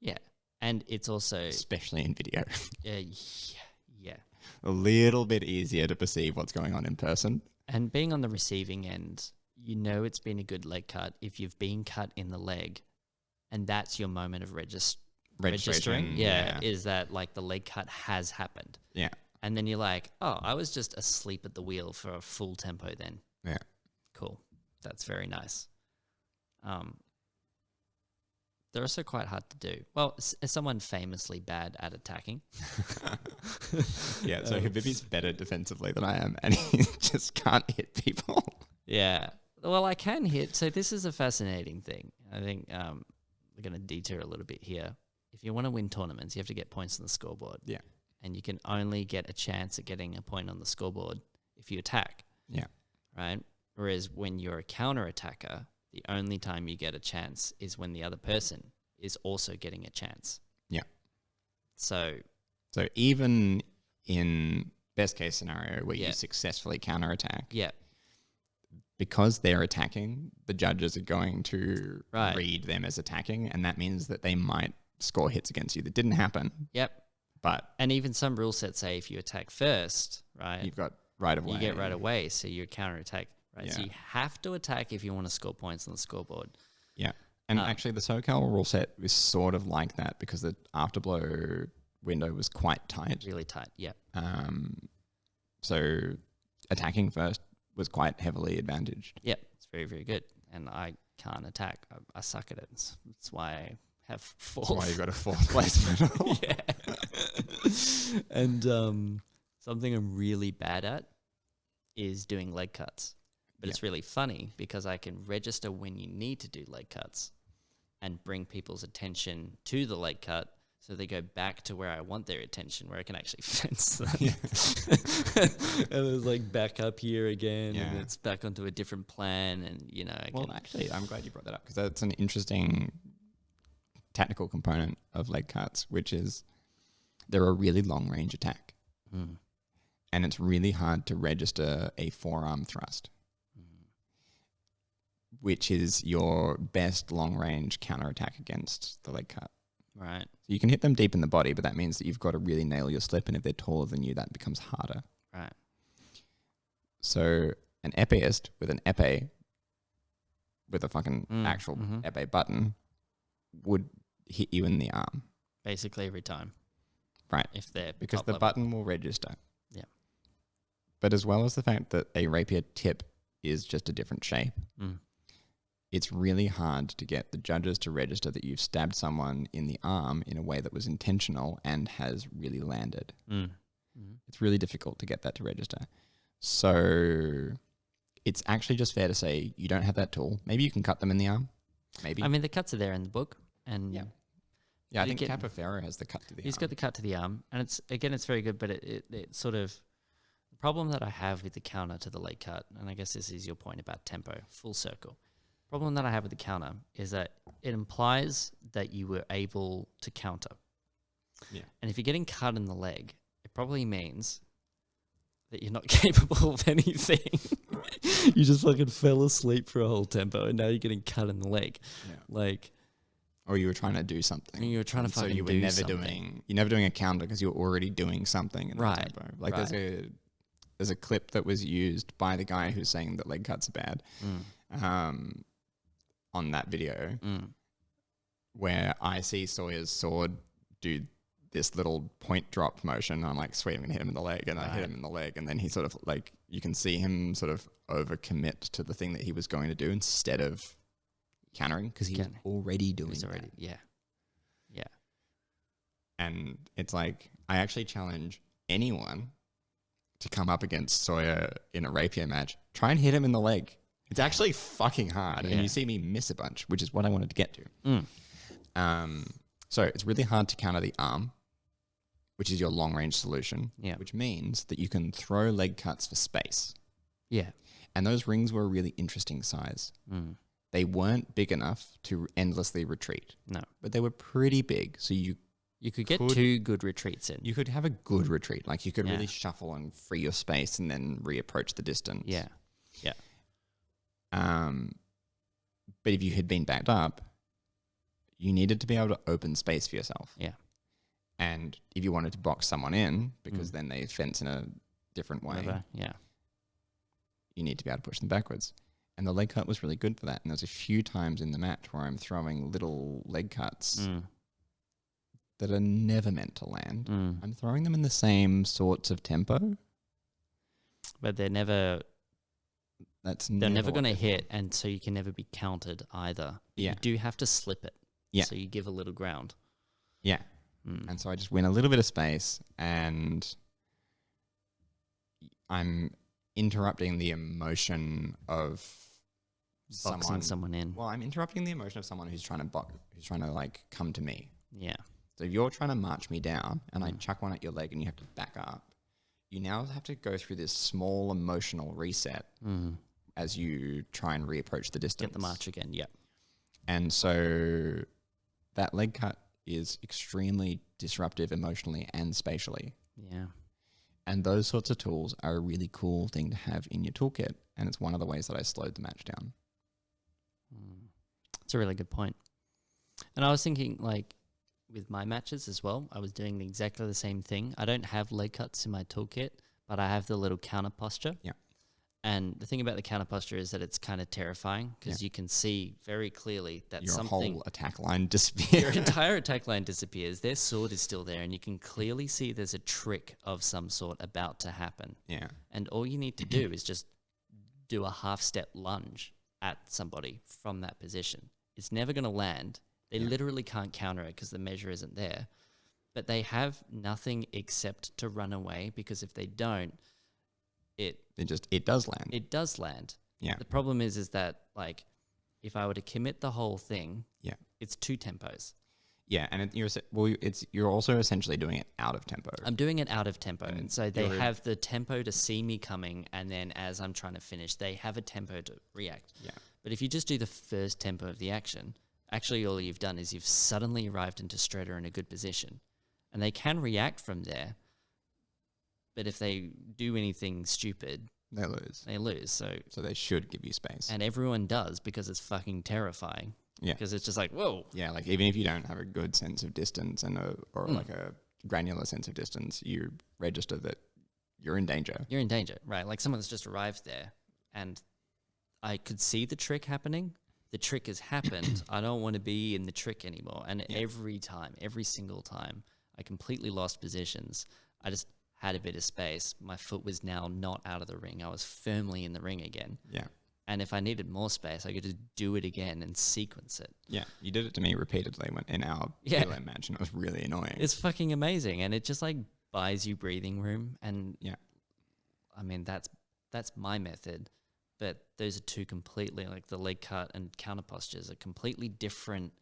Yeah. And it's also... especially in video. Yeah. A little bit easier to perceive what's going on in person. And being on the receiving end, you know it's been a good leg cut if you've been cut in the leg, and that's your moment of registering. Yeah, is that like the leg cut has happened. Yeah. And then you're like, oh, I was just asleep at the wheel for a full tempo then. Yeah. Cool. That's very nice. They're also quite hard to do. Well, as someone famously bad at attacking. Yeah, so Habib's better defensively than I am, and he just can't hit people. Yeah. Well, I can hit. So this is a fascinating thing. I think we're going to detour a little bit here. If you want to win tournaments, you have to get points on the scoreboard. Yeah. And you can only get a chance at getting a point on the scoreboard if you attack. Yeah. Right? Whereas when you're a counter-attacker, the only time you get a chance is when the other person is also getting a chance. Yeah. So even in best case scenario where you successfully counterattack, because they're attacking, the judges are going to read them as attacking, and that means that they might score hits against you. That didn't happen. Yep. And even some rule sets say if you attack first, right? You've got right of way. You get right away, so you counterattack. Right. Yeah. So you have to attack if you want to score points on the scoreboard. Yeah. And actually the SOCAL rule set is sort of like that because the afterblow window was quite tight. Really tight, yeah. So attacking first was quite heavily advantaged. Yeah, it's very, very good. And I can't attack. I suck at it. That's why I have fourth. That's why you got a fourth place medal. Yeah. And something I'm really bad at is doing leg cuts. But it's really funny because I can register when you need to do leg cuts and bring people's attention to the leg cut so they go back to where I want their attention, where I can actually fence them. Yeah. And it's like back up here again, and it's back onto a different plan, and you know. Actually, I'm glad you brought that up because that's an interesting tactical component of leg cuts, which is they're a really long range attack. And it's really hard to register a forearm thrust, which is your best long-range counterattack against the leg cut. Right. So you can hit them deep in the body, but that means that you've got to really nail your slip, and if they're taller than you, that becomes harder. Right. So an epéist with an épée, with a fucking actual épée button, would hit you in the arm. Basically every time. Right. If they're because the button will register. Yeah. But as well as the fact that a rapier tip is just a different shape, it's really hard to get the judges to register that you've stabbed someone in the arm in a way that was intentional and has really landed. It's really difficult to get that to register. So it's actually just fair to say you don't have that tool. Maybe you can cut them in the arm. Maybe. I mean, the cuts are there in the book. And yeah, I think Capoferro has the cut to the arm. He's got the cut to the arm. And it's very good, but it sort of... The problem that I have with the counter to the leg cut, and I guess this is your point about tempo, full circle. Problem that I have with the counter is that it implies that you were able to counter. Yeah. And if you're getting cut in the leg, it probably means that you're not capable of anything. You just fucking fell asleep for a whole tempo, and now you're getting cut in the leg. Yeah. Like, or you were trying to do something. You were trying to fucking do something. You're never doing a counter because you're already doing something in the tempo. Like there's a clip that was used by the guy who's saying that leg cuts are bad. On that video, where I see Sawyer's sword do this little point drop motion. I'm like, sweet, I'm gonna hit him in the leg, and I hit him in the leg, and then he sort of like, you can see him sort of overcommit to the thing that he was going to do instead of countering because he was already doing that. Yeah. And it's like, I actually challenge anyone to come up against Sawyer in a rapier match. Try and hit him in the leg. It's actually fucking hard, and you see me miss a bunch, which is what I wanted to get to. So it's really hard to counter the arm, which is your long-range solution, which means that you can throw leg cuts for space. Yeah. And those rings were a really interesting size. They weren't big enough to endlessly retreat. No. But they were pretty big, so you could get 2 good retreats in. You could have a good retreat. Like, you could really shuffle and free your space and then reapproach the distance. Yeah. But if you had been backed up, you needed to be able to open space for yourself. Yeah. And if you wanted to box someone in, because then they fence in a different way, you need to be able to push them backwards. And the leg cut was really good for that. And there's a few times in the match where I'm throwing little leg cuts that are never meant to land. I'm throwing them in the same sorts of tempo. But they're never... They're never going to hit, want. and so you can never be countered either. Yeah. You do have to slip it. Yeah. So you give a little ground. Yeah. And so I just win a little bit of space, and I'm interrupting the emotion of boxing someone in. Well, I'm interrupting the emotion of someone who's trying to like come to me. Yeah. So if you're trying to march me down, and I chuck one at your leg, and you have to back up, you now have to go through this small emotional reset as you try and reapproach the distance. Get the march again, yeah. And so that leg cut is extremely disruptive emotionally and spatially. Yeah. And those sorts of tools are a really cool thing to have in your toolkit, and it's one of the ways that I slowed the match down. It's a really good point. And I was thinking, like, with my matches as well, I was doing exactly the same thing. I don't have leg cuts in my toolkit, but I have the little counter posture. Yeah. And the thing about the counter posture is that it's kind of terrifying because you can see very clearly that your something... whole attack line disappears. Your entire attack line disappears. Their sword is still there, and you can clearly see there's a trick of some sort about to happen. Yeah. And all you need to do is just do a half-step lunge at somebody from that position. It's never going to land. They literally can't counter it because the measure isn't there. But they have nothing except to run away, because if they don't, it does land. It does land. Yeah. The problem is that, like, if I were to commit the whole thing, it's 2 tempos. Yeah, and you're also essentially doing it out of tempo. I'm doing it out of tempo, and so they have the tempo to see me coming, and then as I'm trying to finish, they have a tempo to react. Yeah. But if you just do the first tempo of the action, actually all you've done is you've suddenly arrived into Strutter in a good position, and they can react from there, But if they do anything stupid, they lose. They lose. So they should give you space. And everyone does, because it's fucking terrifying. Yeah. Because it's just like, whoa. Yeah, like even if you don't have a good sense of distance or like a granular sense of distance, you register that you're in danger. You're in danger, right? Like someone's just arrived there and I could see the trick happening. The trick has happened. I don't want to be in the trick anymore. And every single time, I completely lost positions. I just had a bit of space. My foot was now not out of the ring. I was firmly in the ring again. Yeah. And if I needed more space, I could just do it again and sequence it. Yeah. You did it to me repeatedly in our prelim match, and it was really annoying. It's fucking amazing. And it just like buys you breathing room. And I mean, that's my method. But those are two completely, like the leg cut and counter postures are completely different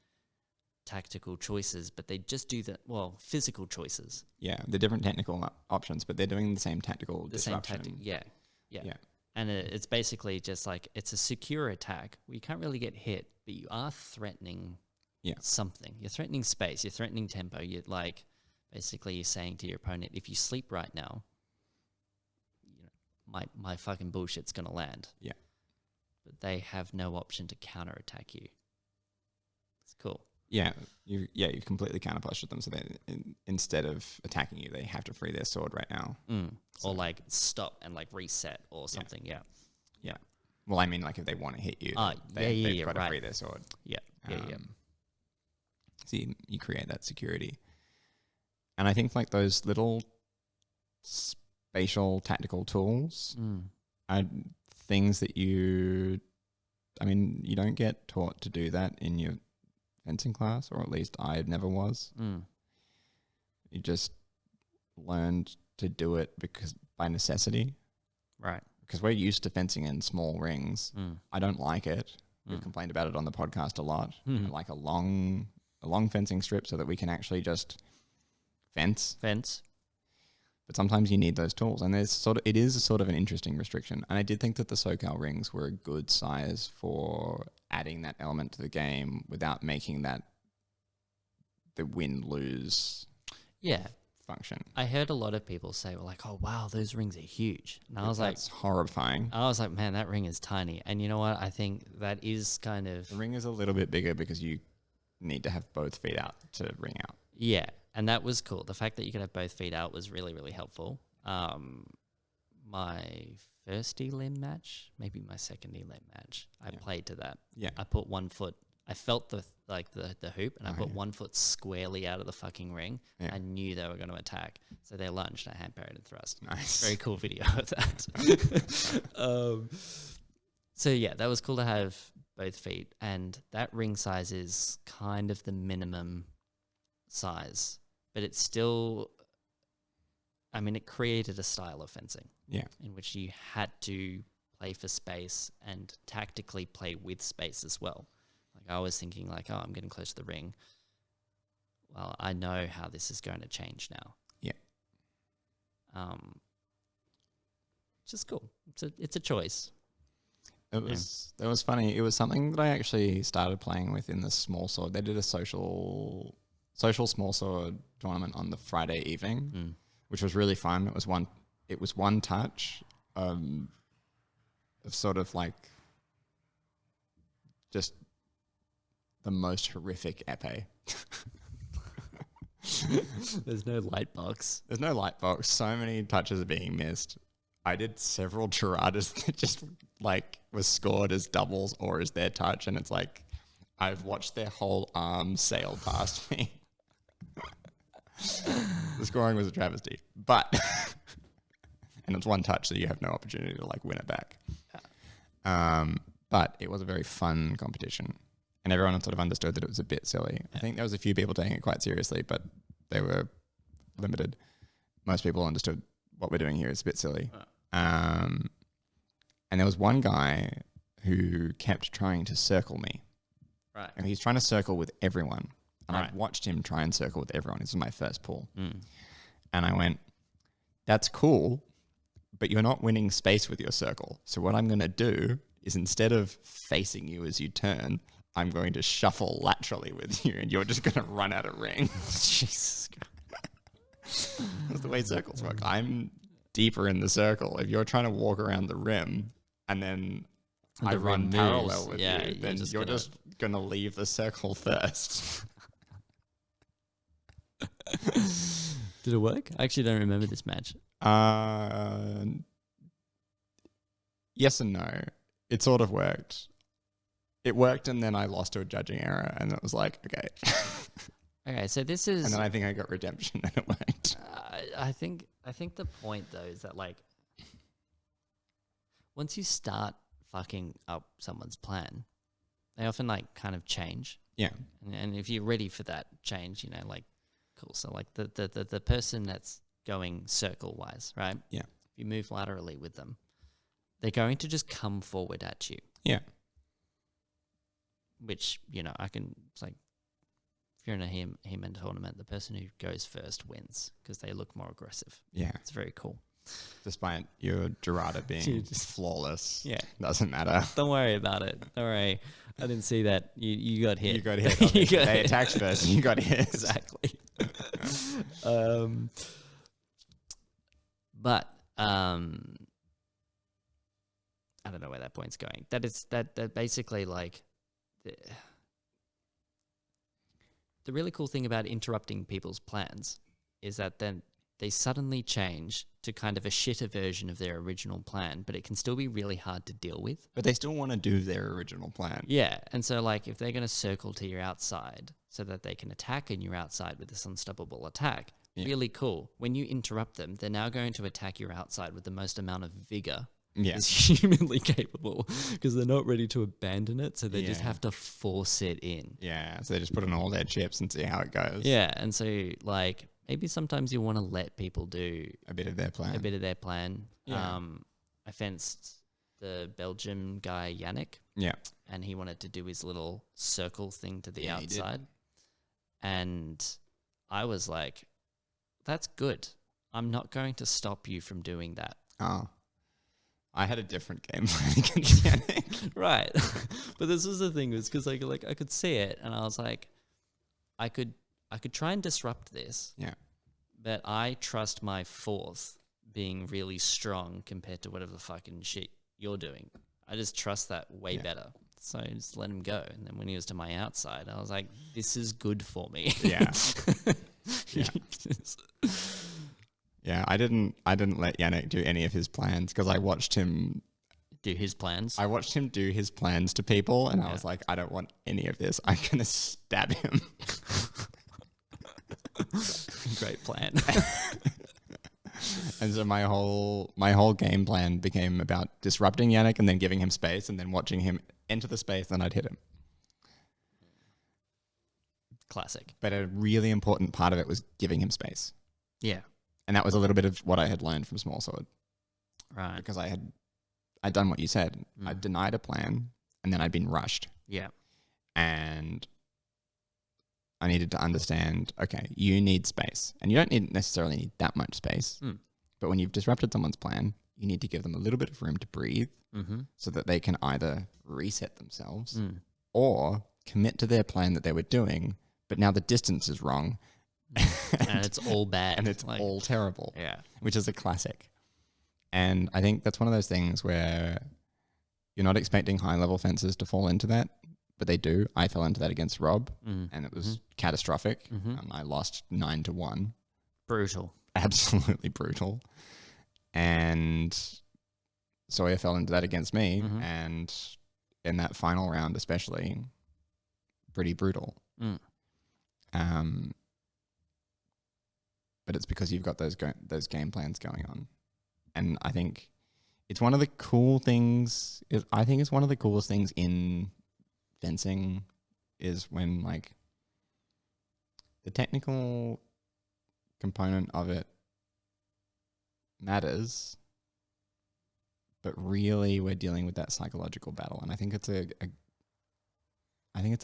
tactical choices, but they just do physical choices. Yeah, they're different technical options, but they're doing the same tactical disruption. Same tactic, yeah. And it's basically just like, it's a secure attack where you can't really get hit, but you are threatening something. You're threatening space, you're threatening tempo. You're like, basically you're saying to your opponent, if you sleep right now, my fucking bullshit's going to land. Yeah. But they have no option to counterattack you. It's cool. Yeah, you completely counterpostured them, so that instead of attacking you, they have to free their sword right now. Or like stop and like reset or something, yeah. Well, I mean, like if they want to hit you, they've got to free their sword. Yeah. So you create that security. And I think like those little spatial tactical tools are things that you don't get taught to do that in your fencing class, or at least I never was. You just learned to do it by necessity. Right. Because we're used to fencing in small rings. I don't like it. We've complained about it on the podcast a lot. I like a long fencing strip so that we can actually just fence. But sometimes you need those tools, and it is sort of an interesting restriction. And I did think that the SOCAL rings were a good size for adding that element to the game without making that the win-lose function. I heard a lot of people say, well, like, oh, wow, those rings are huge. And I was like... That's horrifying. I was like, man, that ring is tiny. And you know what? I think that is kind of... The ring is a little bit bigger because you need to have both feet out to ring out. Yeah, and that was cool. The fact that you could have both feet out was really, really helpful. My first elim match, maybe my second elim match, I played to that. Yeah. I put one foot... I felt the hoop, and I put one foot squarely out of the fucking ring. Yeah. I knew they were going to attack, so they lunged. I hand parried and thrust. Nice, very cool video of that. So yeah, that was cool to have both feet, and that ring size is kind of the minimum size, but it's still. I mean, it created a style of fencing, in which you had to play for space and tactically play with space as well. I was thinking like, oh, I'm getting close to the ring. Well, I know how this is going to change now. Yeah. Which is cool. It's a choice. It was funny. It was something that I actually started playing with in the small sword. They did a social small sword tournament on the Friday evening, which was really fun. It was one touch of sort of like just the most horrific epee. There's no light box. There's no light box. So many touches are being missed. I did several tiradas that just like was scored as doubles or as their touch, and it's like I've watched their whole arm sail past me. The scoring was a travesty, but and it's one touch, so you have no opportunity to like win it back. But it was a very fun competition. And everyone sort of understood that it was a bit silly. I think there was a few people taking it quite seriously, but they were limited. Most people understood what we're doing here is a bit silly. And there was one guy who kept trying to circle me. Right. And he's trying to circle with everyone. And I watched him try and circle with everyone. This was my first pull. And I went, that's cool, but you're not winning space with your circle. So what I'm going to do is instead of facing you as you turn, I'm going to shuffle laterally with you, and you're just going to run out of ring. Jesus Christ. That's the way circles work. I'm deeper in the circle. If you're trying to walk around the rim and then And I the run rim parallel moves, with yeah, you, you're then just you're gonna- just going to leave the circle first. Did it work? I actually don't remember this match. Yes and no. It sort of worked. It worked, and then I lost to a judging error, and it was like, okay. Okay, so this is. And then I think I got redemption, and it worked. I think the point though is that like once you start fucking up someone's plan, they often like kind of change. Yeah. And if you're ready for that change, you know, like cool. So like the person that's going circle wise, right? Yeah. If you move laterally with them, they're going to just come forward at you. Yeah. Which, you know, it's like if you're in a He-Man tournament, the person who goes first wins because they look more aggressive. Yeah. It's very cool. Despite your Dorada being flawless. Yeah. Doesn't matter. Don't worry about it. Don't worry. I didn't see that. You got hit. You got hit. You got They hit. attacked first and you got hit. Exactly. But I don't know where that point's going. That basically like the really cool thing about interrupting people's plans is that then they suddenly change to kind of a shitter version of their original plan, but it can still be really hard to deal with. But they still want to do their original plan. Yeah, and so like if they're going to circle to your outside so that they can attack in your outside with this unstoppable attack, really cool. When you interrupt them, they're now going to attack your outside with the most amount of vigor is humanly capable because they're not ready to abandon it, so they just have to force it in. Yeah, so they just put in all their chips and see how it goes. Yeah, and so like maybe sometimes you want to let people do A bit of their plan. Yeah. I fenced the Belgium guy Yannick. Yeah. And he wanted to do his little circle thing to the Yeah, he did. outside. And I was like, that's good. I'm not going to stop you from doing that. Oh. I had a different game plan against Yannick. Right. But this was the thing, was because like I could see it and I was like, I could try and disrupt this. Yeah. But I trust my fourth being really strong compared to whatever fucking shit you're doing. I just trust that way better. So I just let him go. And then when he was to my outside, I was like, this is good for me. Yeah. Yeah. Yeah, I didn't let Yannick do any of his plans because I watched him do his plans. I watched him do his plans to people and I was like, I don't want any of this. I'm going to stab him. Great plan. And so my whole game plan became about disrupting Yannick and then giving him space and then watching him enter the space and I'd hit him. Classic. But a really important part of it was giving him space. Yeah. And that was a little bit of what I had learned from Small Sword. Right. Because I'd done what you said. I denied a plan and then I'd been rushed. Yeah. And I needed to understand, okay, you need space. And you don't necessarily need that much space. But when you've disrupted someone's plan, you need to give them a little bit of room to breathe so that they can either reset themselves or commit to their plan that they were doing, but now the distance is wrong. And it's all bad. And it's like, all terrible. Yeah. Which is a classic. And I think that's one of those things where you're not expecting high-level fences to fall into that, but they do. I fell into that against Rob, and it was catastrophic. I lost 9-1. Brutal. Absolutely brutal. And Sawyer fell into that against me, and in that final round especially, pretty brutal. But it's because you've got those game plans going on. And I think it's one of the cool things. I think it's one of the coolest things in fencing is when like the technical component of it matters, but really we're dealing with that psychological battle. And I think it's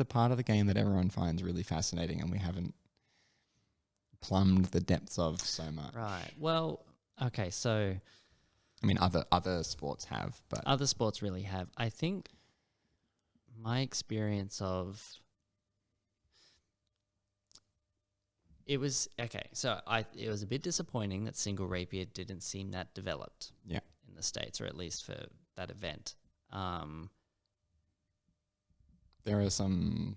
a part of the game that everyone finds really fascinating, and we haven't plumbed the depths of so much. Right. Well, okay, so I mean, other sports have, but other sports really have. I think my experience of It was okay. So it was a bit disappointing that Single Rapier didn't seem that developed. Yeah. In the States, or at least for that event. There are some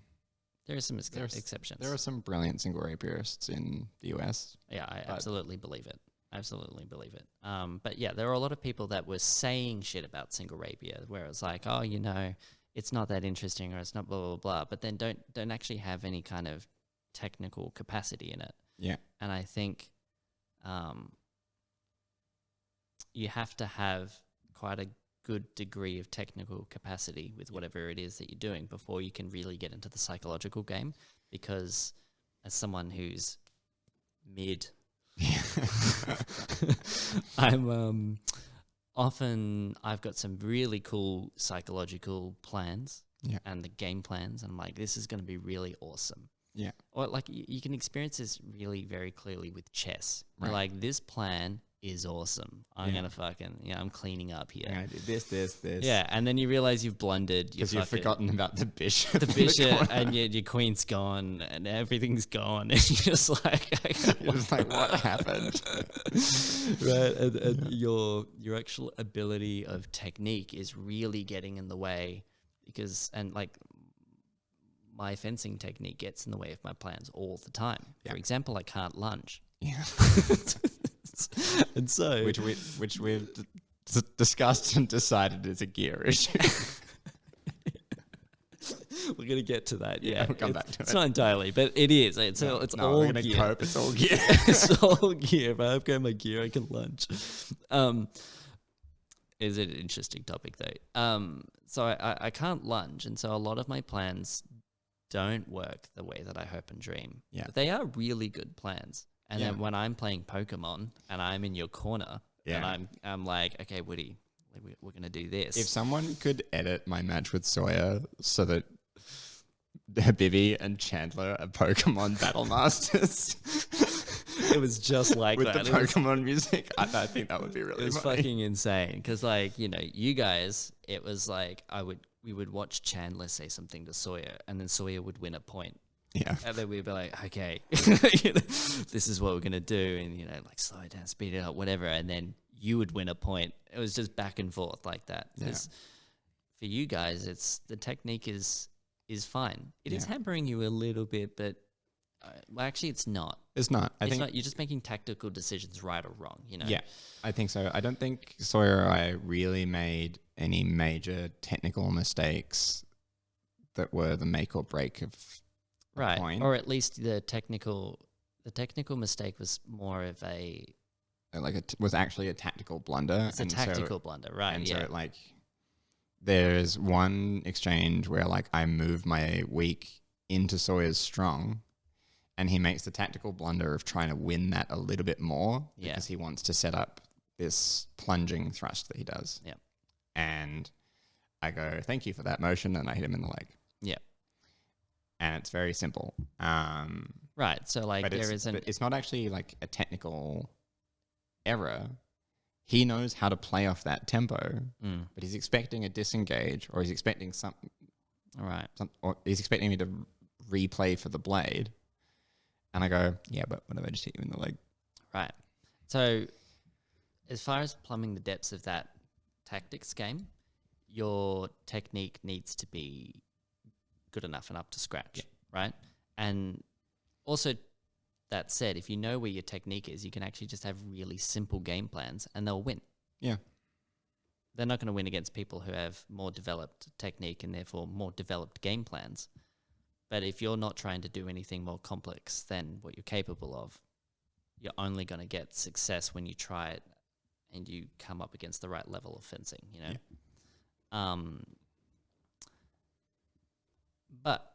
exceptions. There are some brilliant single rapierists in the US. Yeah, I absolutely believe it. But yeah, there are a lot of people that were saying shit about Single Rapier, where it's like, oh, it's not that interesting, or it's not blah blah blah. But then don't actually have any kind of technical capacity in it. Yeah, and I think you have to have quite a good degree of technical capacity with whatever it is that you're doing before you can really get into the psychological game. Because as someone who's mid, I've got some really cool psychological plans and the game plans, and I'm like, this is going to be really awesome. Yeah. Or like you can experience this really very clearly with chess. Right. You're like, this plan is awesome. I'm going to fucking, I'm cleaning up here. I do this. Yeah, and then you realize you've blundered. Because you've forgotten about the bishop. The bishop, and your queen's gone, and everything's gone. And you're just like, what happened? Right, and your actual ability of technique is really getting in the way my fencing technique gets in the way of my plans all the time. For example, I can't lunge. Yeah. And so, which we've discussed and decided is a gear issue. We're gonna get to that. Yeah, we'll come back to it. It's not entirely, but it is. It's all we're gonna gear. cope. It's all gear. It's all gear. If I've got my gear, I can lunge. Is an interesting topic though. So I can't lunge, and so a lot of my plans don't work the way that I hope and dream. Yeah. But they are really good plans. And then when I'm playing Pokemon and I'm in your corner, and I'm like, okay, Woody, we're gonna do this. If someone could edit my match with Sawyer so that Bibby and Chandler are Pokemon Battle Masters. It was just like with that. the Pokemon music. I think that would be really It was funny. fucking insane. Because, you guys, it was like we would watch Chandler say something to Sawyer, and then Sawyer would win a point. Yeah. And then we'd be like, okay, this is what we're going to do. And, slow it down, speed it up, whatever. And then you would win a point. It was just back and forth like that. Because for you guys, the technique is fine. It is hampering you a little bit, but actually it's not. It's not. I think you're just making tactical decisions, right or wrong, Yeah, I think so. I don't think Sawyer or I really made any major technical mistakes that were the make or break of the point. Or at least the technical mistake was more of was actually a tactical blunder. It's a tactical blunder, right? And so there's one exchange where I move my weak into Sawyer's strong, and he makes the tactical blunder of trying to win that a little bit more because he wants to set up this plunging thrust that he does. Yeah. And I go, thank you for that motion, and I hit him in the leg. Yeah. And it's very simple. Right. So but it's not actually a technical error. He knows how to play off that tempo, but he's expecting a disengage, or he's expecting something. All right. Or he's expecting me to replay for the blade. And I go, yeah, but what if I just hit you in the leg? Right. So as far as plumbing the depths of that tactics game, your technique needs to be good enough and up to scratch, right? And also, that said, if you know where your technique is, you can actually just have really simple game plans and they'll win. Yeah. They're not going to win against people who have more developed technique and therefore more developed game plans. But if you're not trying to do anything more complex than what you're capable of, you're only going to get success when you try it and you come up against the right level of fencing, Yeah. But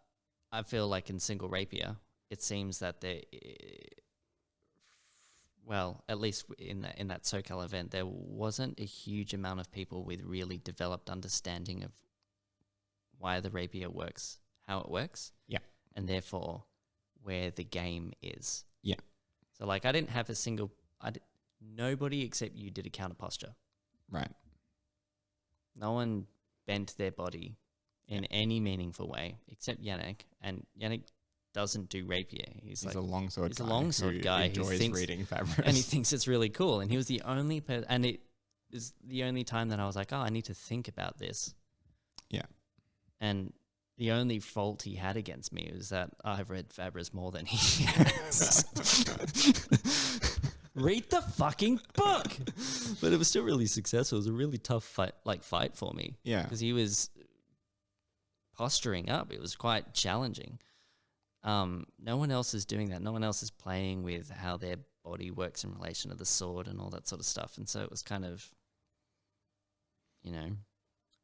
I feel like in Single Rapier, it seems that at least in that SoCal event, there wasn't a huge amount of people with really developed understanding of why the rapier works, how it works, and therefore where the game is. Yeah. So I didn't have nobody except you did a counter posture. Right. No one bent their body in any meaningful way except Yannick. And Yannick doesn't do rapier. He's like a longsword. He's a longsword guy who enjoys thinks, reading Fabris, and he thinks it's really cool. And he was the only person, and it is the only time that I was like, oh, I need to think about this. Yeah. And the only fault he had against me was that I've read Fabris more than he has. Read the fucking book. But it was still really successful. It was a really tough fight for me. Yeah. Because he was posturing up. It was quite challenging. No one else is doing that. No one else is playing with how their body works in relation to the sword and all that sort of stuff. And so it was kind of,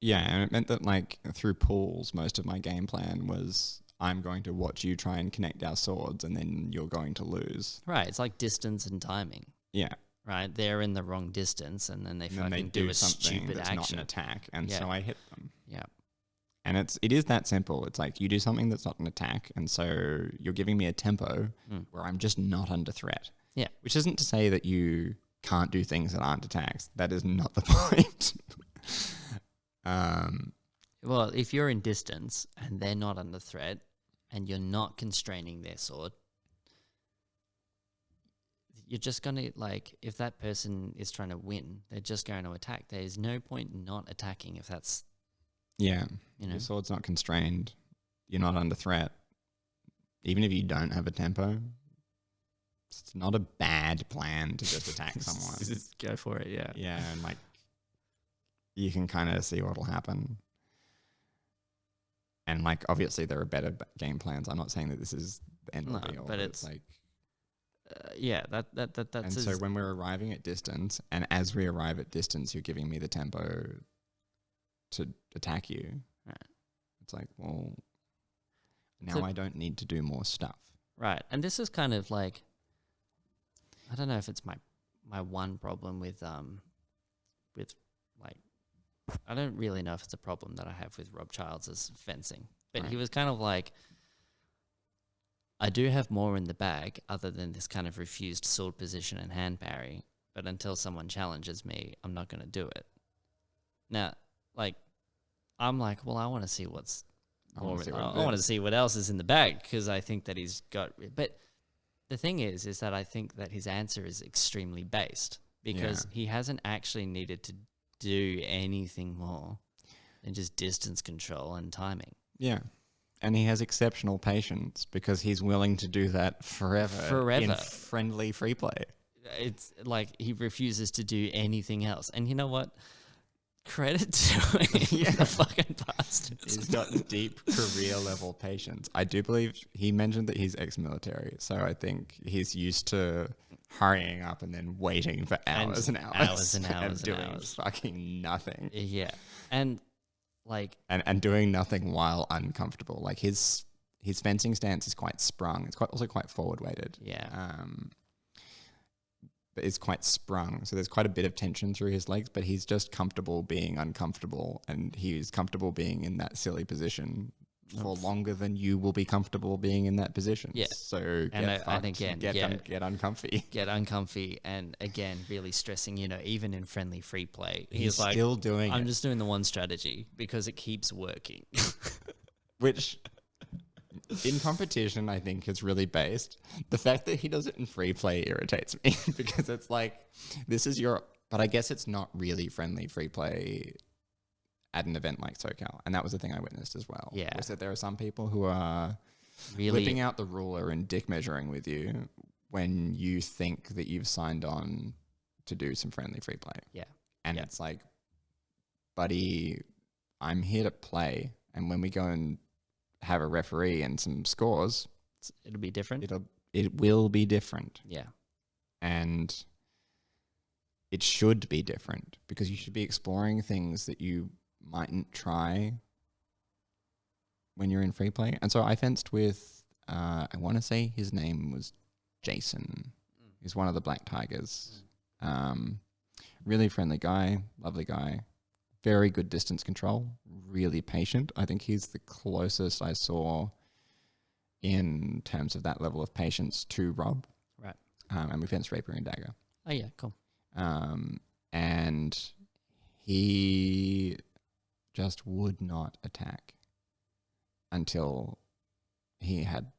Yeah, and it meant that like through pools, most of my game plan was I'm going to watch you try and connect our swords and then you're going to lose. Right. It's like distance and timing. Yeah. Right. They're in the wrong distance and then they fucking do a something stupid that's action. not an attack. And so I hit them. Yeah. And it is that simple. It's like you do something that's not an attack. And so you're giving me a tempo where I'm just not under threat. Yeah. Which isn't to say that you can't do things that aren't attacks. That is not the point. Well, if you're in distance and they're not under threat and you're not constraining their sword, you're just going to, like, if that person is trying to win, they're just going to attack. There's no point in not attacking if that's... Yeah. Your sword's not constrained. You're not under threat. Even if you don't have a tempo, it's not a bad plan to just attack someone. Just go for it, yeah. Yeah, and like you can kind of see what'll happen. And like obviously there are better game plans. I'm not saying that this is the end all be all, but it's like that's. And so when we're arriving at distance, and as we arrive at distance, you're giving me the tempo to attack you. Right. It's like, well, now I don't need to do more stuff. Right, and this is kind of like, I don't know if it's my one problem with like, I don't really know if it's a problem that I have with Rob Childs' fencing, but he was kind of like, I do have more in the bag other than this kind of refused sword position and hand parry, but until someone challenges me, I'm not going to do it. Now, like, I'm like, well, I want to see what's I want to see what else is in the bag because I think that he's got. But the thing is that I think that his answer is extremely based because he hasn't actually needed to do anything more than just distance control and timing. Yeah. And he has exceptional patience because he's willing to do that forever. In friendly free play. It's like he refuses to do anything else. And you know what? Credit to him, the fucking bastard. He's got deep career level patience. I do believe he mentioned that he's ex-military, so I think he's used to hurrying up and then waiting for hours and hours and doing fucking nothing. Yeah, and like and doing nothing while uncomfortable. Like his fencing stance is quite sprung. It's also quite forward weighted. Yeah. But is quite sprung. So there's quite a bit of tension through his legs, but he's just comfortable being uncomfortable, and he's comfortable being in that silly position for longer than you will be comfortable being in that position. Yeah. So get uncomfy. Get uncomfy, and again, really stressing, even in friendly free play. He's like, still doing I'm just doing the one strategy because it keeps working. Which... in competition, I think is really based. The fact that he does it in free play irritates me because it's like, but I guess it's not really friendly free play at an event like SOCAL. And that was the thing I witnessed as well. Yeah. Was that there are some people who are really whipping out the ruler and dick measuring with you when you think that you've signed on to do some friendly free play. Yeah. And it's like, buddy, I'm here to play. And when we go and have a referee and some scores, it'll be different. It will be different. Yeah. And it should be different because you should be exploring things that you mightn't try when you're in free play. And so I fenced with, I want to say his name was Jason. He's one of the Black Tigers. Really friendly guy, lovely guy. Very good distance control, really patient. I think he's the closest I saw in terms of that level of patience to Rob. Right. And we fenced rapier and dagger. Oh, yeah, cool. And he just would not attack until he had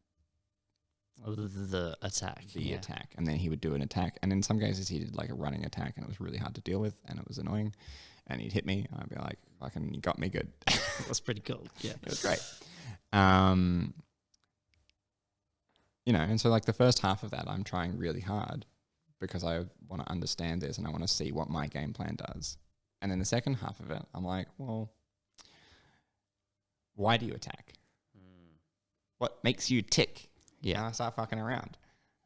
The attack. The attack. And then he would do an attack. And in some cases, he did like a running attack, and it was really hard to deal with, and it was annoying. And he'd hit me. I'd be like, fucking, you got me good. That's pretty cool. Yeah. It was great. You know, and so like the first half of that, I'm trying really hard because I want to understand this and I want to see what my game plan does. And then the second half of it, I'm like, well, why do you attack? What makes you tick? Yeah. And I start fucking around.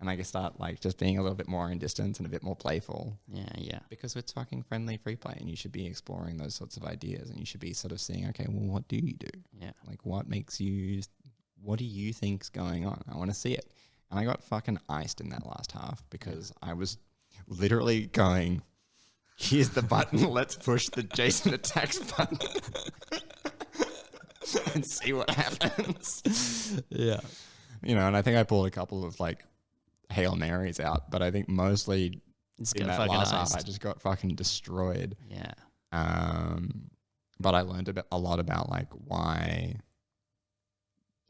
And I start like just being a little bit more in distance and a bit more playful. Yeah, yeah. Because it's fucking friendly free play, and you should be exploring those sorts of ideas, and you should be sort of seeing, okay, well, what do you do? Yeah. Like, what do you think's going on? I want to see it. And I got fucking iced in that last half because I was literally going, here's the button, let's push the Jason attacks button and see what happens. Yeah. You know, and I think I pulled a couple of like Hail Marys out, but I think mostly in that last half I just got fucking destroyed. Yeah. But I learned a lot about like why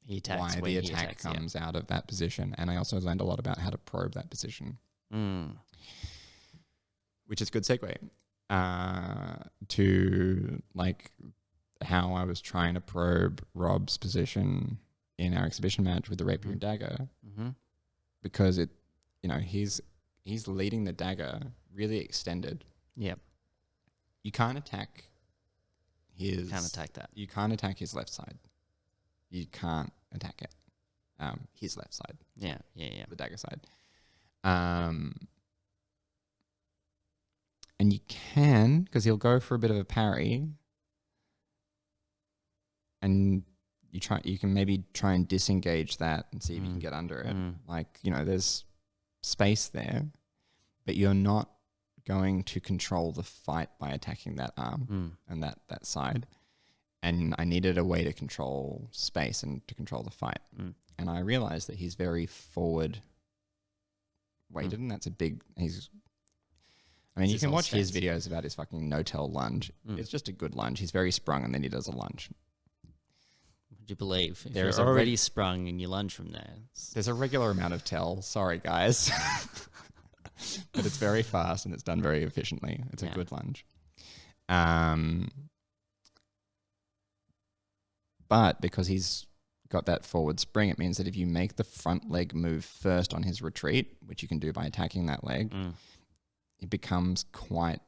he attacks, the attack comes out of that position, and I also learned a lot about how to probe that position, which is a good segue to like how I was trying to probe Rob's position in our exhibition match with the rapier and dagger, because it, you know, he's leading the dagger really extended. Yep. You can't attack his. Can't attack that. You can't attack his left side. You can't attack it. His left side. Yeah, yeah, yeah. The dagger side. And you can, because he'll go for a bit of a parry, and you can maybe try and disengage that and see if you can get under it. Like, you know, there's space there, but you're not going to control the fight by attacking that arm and that side. And I needed a way to control space and to control the fight. And I realized that he's very forward weighted, and that's a big, I mean, you can watch his videos about his fucking no-tell lunge. It's just a good lunge. He's very sprung, and then he does a lunge. Would you believe? If There's you're already sprung and you lunge from there. There's a regular amount of tell. Sorry, guys. But it's very fast, and it's done very efficiently. It's a good lunge. But because he's got that forward spring, it means that if you make the front leg move first on his retreat, which you can do by attacking that leg, it becomes quite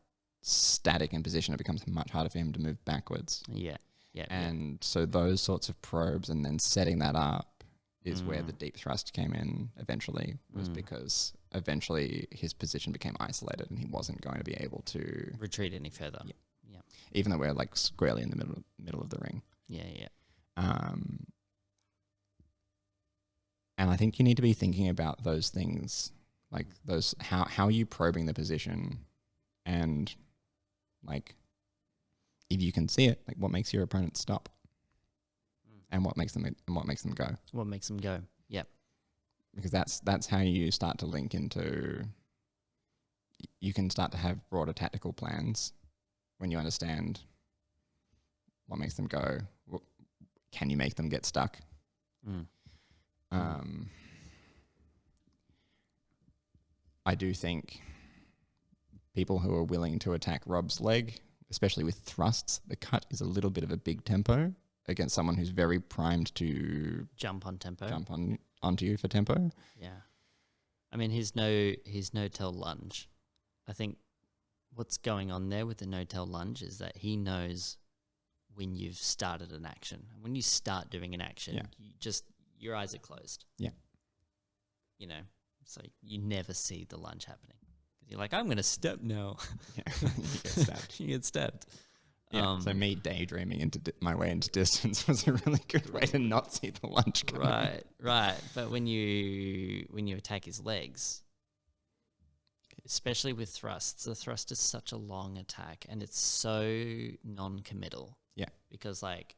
static in position. It becomes much harder for him to move backwards. Yeah. Yeah. And so those sorts of probes and then setting that up is where the deep thrust came in eventually, was because eventually his position became isolated and he wasn't going to be able to retreat any further. Yeah. Even though we're like squarely in the middle of the ring. Yeah, yeah. And I think you need to be thinking about those things, like those, how are you probing the position, and like if you can see it, like what makes your opponent stop, and what makes them go. What makes them go? Yep. Because that's how you start to link into. You can start to have broader tactical plans when you understand what makes them go. Can you make them get stuck? I do think people who are willing to attack Rob's leg, especially with thrusts, the cut is a little bit of a big tempo against someone who's very primed to jump onto you for tempo. Yeah. I mean, his no-tell lunge. I think what's going on there with the no-tell lunge is that he knows when you've started an action. When you start doing an action, your eyes are closed. Yeah. You know, so you never see the lunge happening. You're like, I'm going to step now. Yeah. You get stabbed. You get stabbed. Yeah. So me daydreaming into my way into distance was a really good way to not see the lunge coming. Right. But when you attack his legs, especially with thrusts, the thrust is such a long attack and it's so non-committal. Yeah. Because like,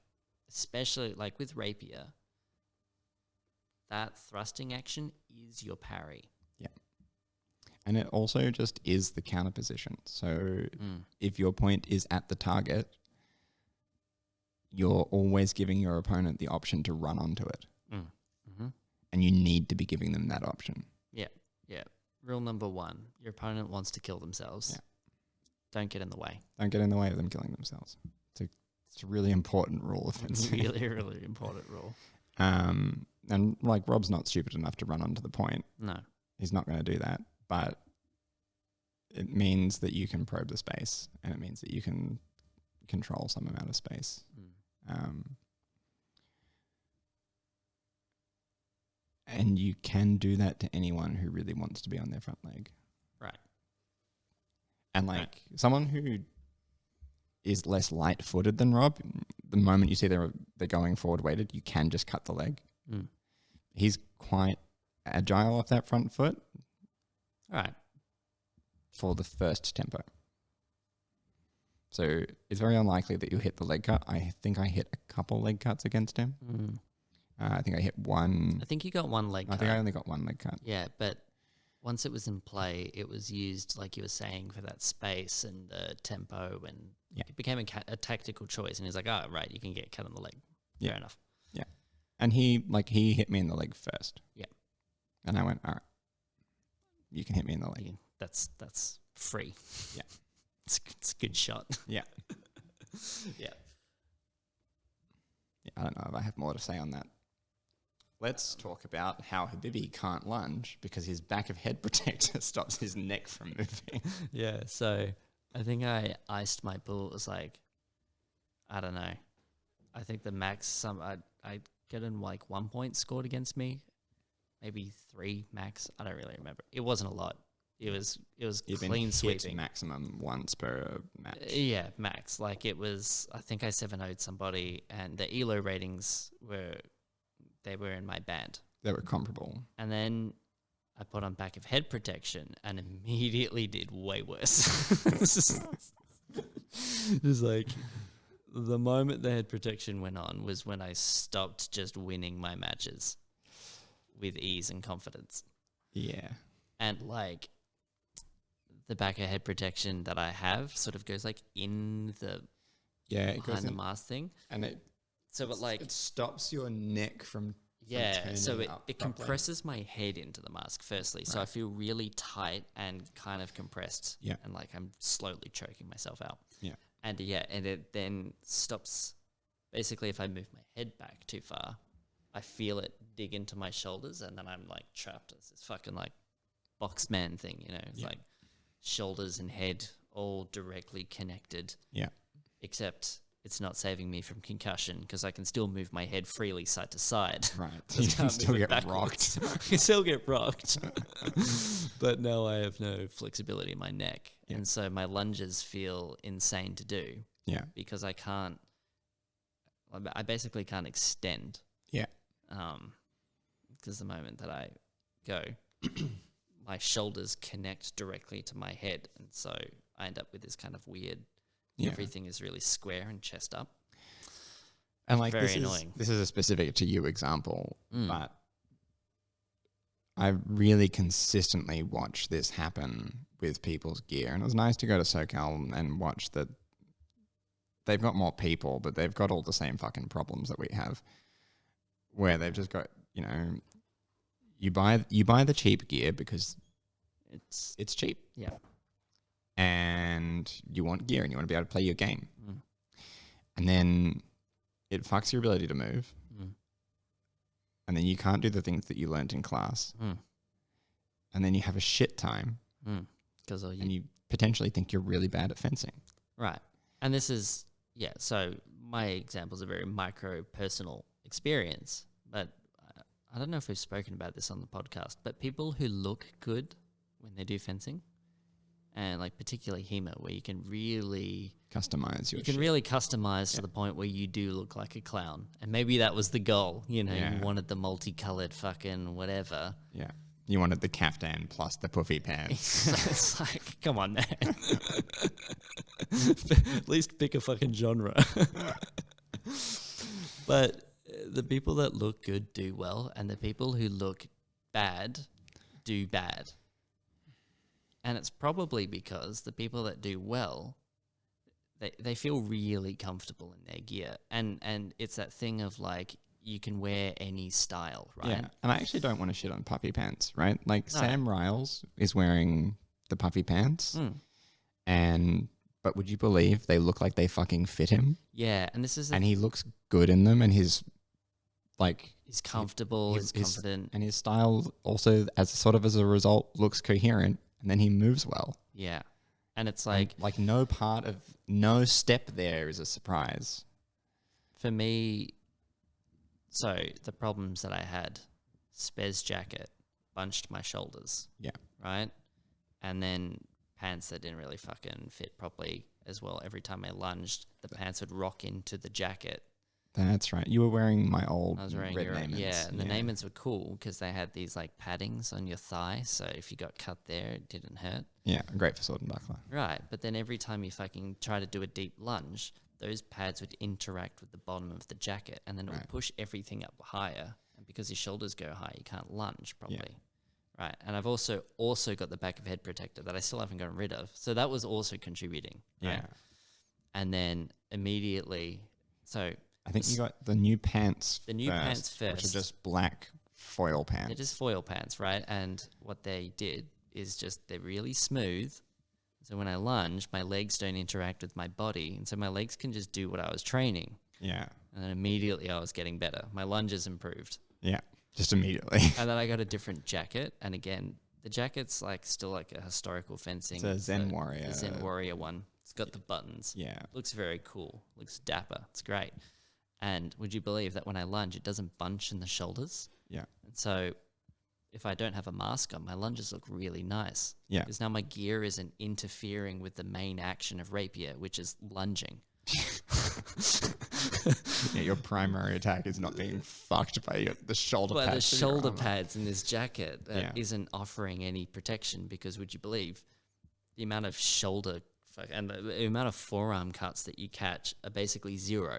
especially like with rapier, that thrusting action is your parry. Yeah. And it also just is the counter position. So if your point is at the target, you're always giving your opponent the option to run onto it. and you need to be giving them that option. Yeah. Rule number 1, your opponent wants to kill themselves. Yeah. Don't get in the way. Don't get in the way of them killing themselves. It's a really important rule of fencing. Really, really important rule. And like Rob's not stupid enough to run onto the point. No. He's not going to do that. But it means that you can probe the space, and it means that you can control some amount of space. And you can do that to anyone who really wants to be on their front leg. Right. And like someone who is less light-footed than Rob, the moment you see they're going forward weighted, you can just cut the leg. He's quite agile off that front foot. Right. For the first tempo. So it's very unlikely that you'll hit the leg cut. I think I hit a couple leg cuts against him. I think I hit one. I think you got one leg cut. I think I only got one leg cut. Yeah, but once it was in play, it was used, like you were saying, for that space and the tempo, and it became a tactical choice. And he's like, oh, right, you can get cut on the leg. Fair enough. Yeah. And he hit me in the leg first. Yeah. And I went, all right, you can hit me in the leg. That's free. Yeah. It's a good shot. Yeah. Yeah. I don't know if I have more to say on that. Let's talk about how Habibi can't lunge because his back of head protector stops his neck from moving. Yeah, so I think I iced my bull. It was like, I don't know. I think the max, I get in like 1 point scored against me. Maybe 3 max. I don't really remember. It wasn't a lot. It was You've clean been sweeping. Maximum once per match. Yeah, max. Like it was, I think I 7-0'd somebody, and the ELO ratings were in my band. They were comparable. And then I put on back of head protection and immediately did way worse. Just like the moment the head protection went on was when I stopped just winning my matches with ease and confidence. Yeah. And like the back of head protection that I have sort of goes like in the it behind goes the in, mask thing. and it stops your neck from so it properly. compresses my head into the mask firstly, so I feel really tight and kind of compressed, and like I'm slowly choking myself out. And it then stops. Basically, if I move my head back too far, I feel it dig into my shoulders, and then I'm like trapped as this fucking like box man thing, you know? It's like shoulders and head all directly connected. Yeah. Except it's not saving me from concussion because I can still move my head freely side to side. Right. You can still get rocked. I can still get rocked. But now I have no flexibility in my neck. Yeah. And so my lunges feel insane to do. Yeah. Because I basically can't extend. Yeah. Because the moment that I go, my shoulders connect directly to my head. And so I end up with this kind of weird, everything is really square and chest up. And like very annoying. This is a specific to you example, but I really consistently watch this happen with people's gear. And it was nice to go to SOCAL and watch that they've got more people, but they've got all the same fucking problems that we have, where they've just got, you know, you buy the cheap gear because it's cheap. Yeah. And you want gear and you want to be able to play your game. And then it fucks your ability to move. And then you can't do the things that you learned in class. And then you have a shit time. And you potentially think you're really bad at fencing. Right. And this is, so my example is a very micro personal experience, but I don't know if we've spoken about this on the podcast, but people who look good when they do fencing, and like particularly HEMA, where you can really customize your shit. Really customize to the point where you do look like a clown. And maybe that was the goal, you know, you wanted the multicolored fucking whatever. Yeah. You wanted the caftan plus the puffy pants. It's like, come on, man. At least pick a fucking genre. But the people that look good do well, and the people who look bad do bad. And it's probably because the people that do well, they feel really comfortable in their gear. And it's that thing of like, you can wear any style, right? Yeah, and I actually don't want to shit on puffy pants, right? Like No. Sam Riles is wearing the puffy pants, but would you believe they look like they fucking fit him? Yeah, and this is And he looks good in them, and he's comfortable, he's confident, and his style also, as a result, looks coherent, and then he moves well. Yeah, and it's like no step there is a surprise. For me, so the problems that I had, spez jacket, bunched my shoulders. Yeah. Right? And then pants that didn't really fucking fit properly as well. Every time I lunged, the pants would rock into the jacket. That's right. You were wearing my old I was wearing red Naimans. Yeah, and the Naimans were cool because they had these like paddings on your thigh. So if you got cut there, it didn't hurt. Yeah, great for sword and buckler. Right. But then every time you fucking try to do a deep lunge, those pads would interact with the bottom of the jacket, and then it would push everything up higher. And because your shoulders go high, you can't lunge properly. Yeah. Right. And I've also got the back of head protector that I still haven't gotten rid of. So that was also contributing. Right? Yeah. And then immediately, so I think you got the new pants. Pants first, which are just black foil pants. They're just foil pants, right? And what they did is they're really smooth. So when I lunge, my legs don't interact with my body. And so my legs can just do what I was training. Yeah. And then immediately I was getting better. My lunges improved. Yeah, just immediately. And then I got a different jacket. And again, the jacket's still like a historical fencing. It's a Zen Warrior. The Zen Warrior one. It's got the buttons. Yeah. Looks very cool. Looks dapper. It's great. And would you believe that when I lunge, it doesn't bunch in the shoulders? Yeah. And so if I don't have a mask on, my lunges look really nice. Yeah. Because now my gear isn't interfering with the main action of rapier, which is lunging. Yeah, your primary attack is not being fucked by the shoulder pads. But the shoulder pads in this jacket isn't offering any protection because would you believe the amount of shoulder and the amount of forearm cuts that you catch are basically zero.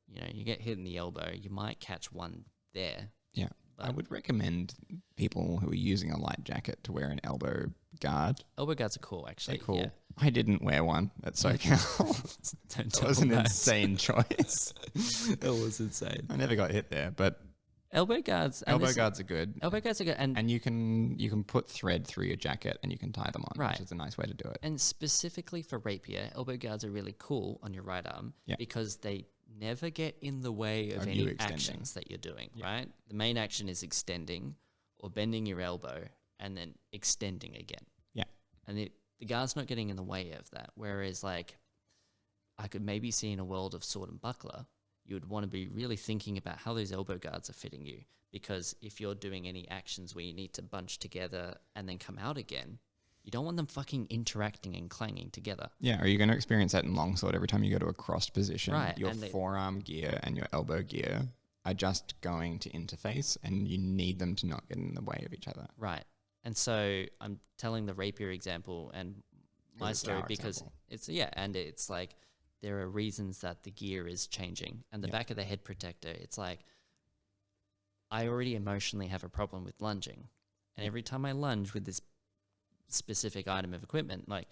You know, you get hit in the elbow, you might catch one there. Yeah. I would recommend people who are using a light jacket to wear an elbow guard. Elbow guards are cool, actually. They're cool. Yeah. I didn't wear one at SOCAL. That was an insane choice. It was insane. I never got hit there, but elbow guards are good. Elbow guards are good, and you can put thread through your jacket and you can tie them on, right, which is a nice way to do it. And specifically for rapier, elbow guards are really cool on your right arm because they never get in the way of any actions that you're doing, right? The main action is extending or bending your elbow and then extending again. Yeah. And the guard's not getting in the way of that. Whereas like I could maybe see in a world of sword and buckler, you would want to be really thinking about how those elbow guards are fitting you. Because if you're doing any actions where you need to bunch together and then come out again, you don't want them fucking interacting and clanging together. Yeah, or you're going to experience that in longsword every time you go to a crossed position. Right. Your forearm gear and your elbow gear are just going to interface and you need them to not get in the way of each other. Right. And so I'm telling the rapier example and my story because it's like there are reasons that the gear is changing. And the back of the head protector, it's like I already emotionally have a problem with lunging. And every time I lunge with this specific item of equipment, like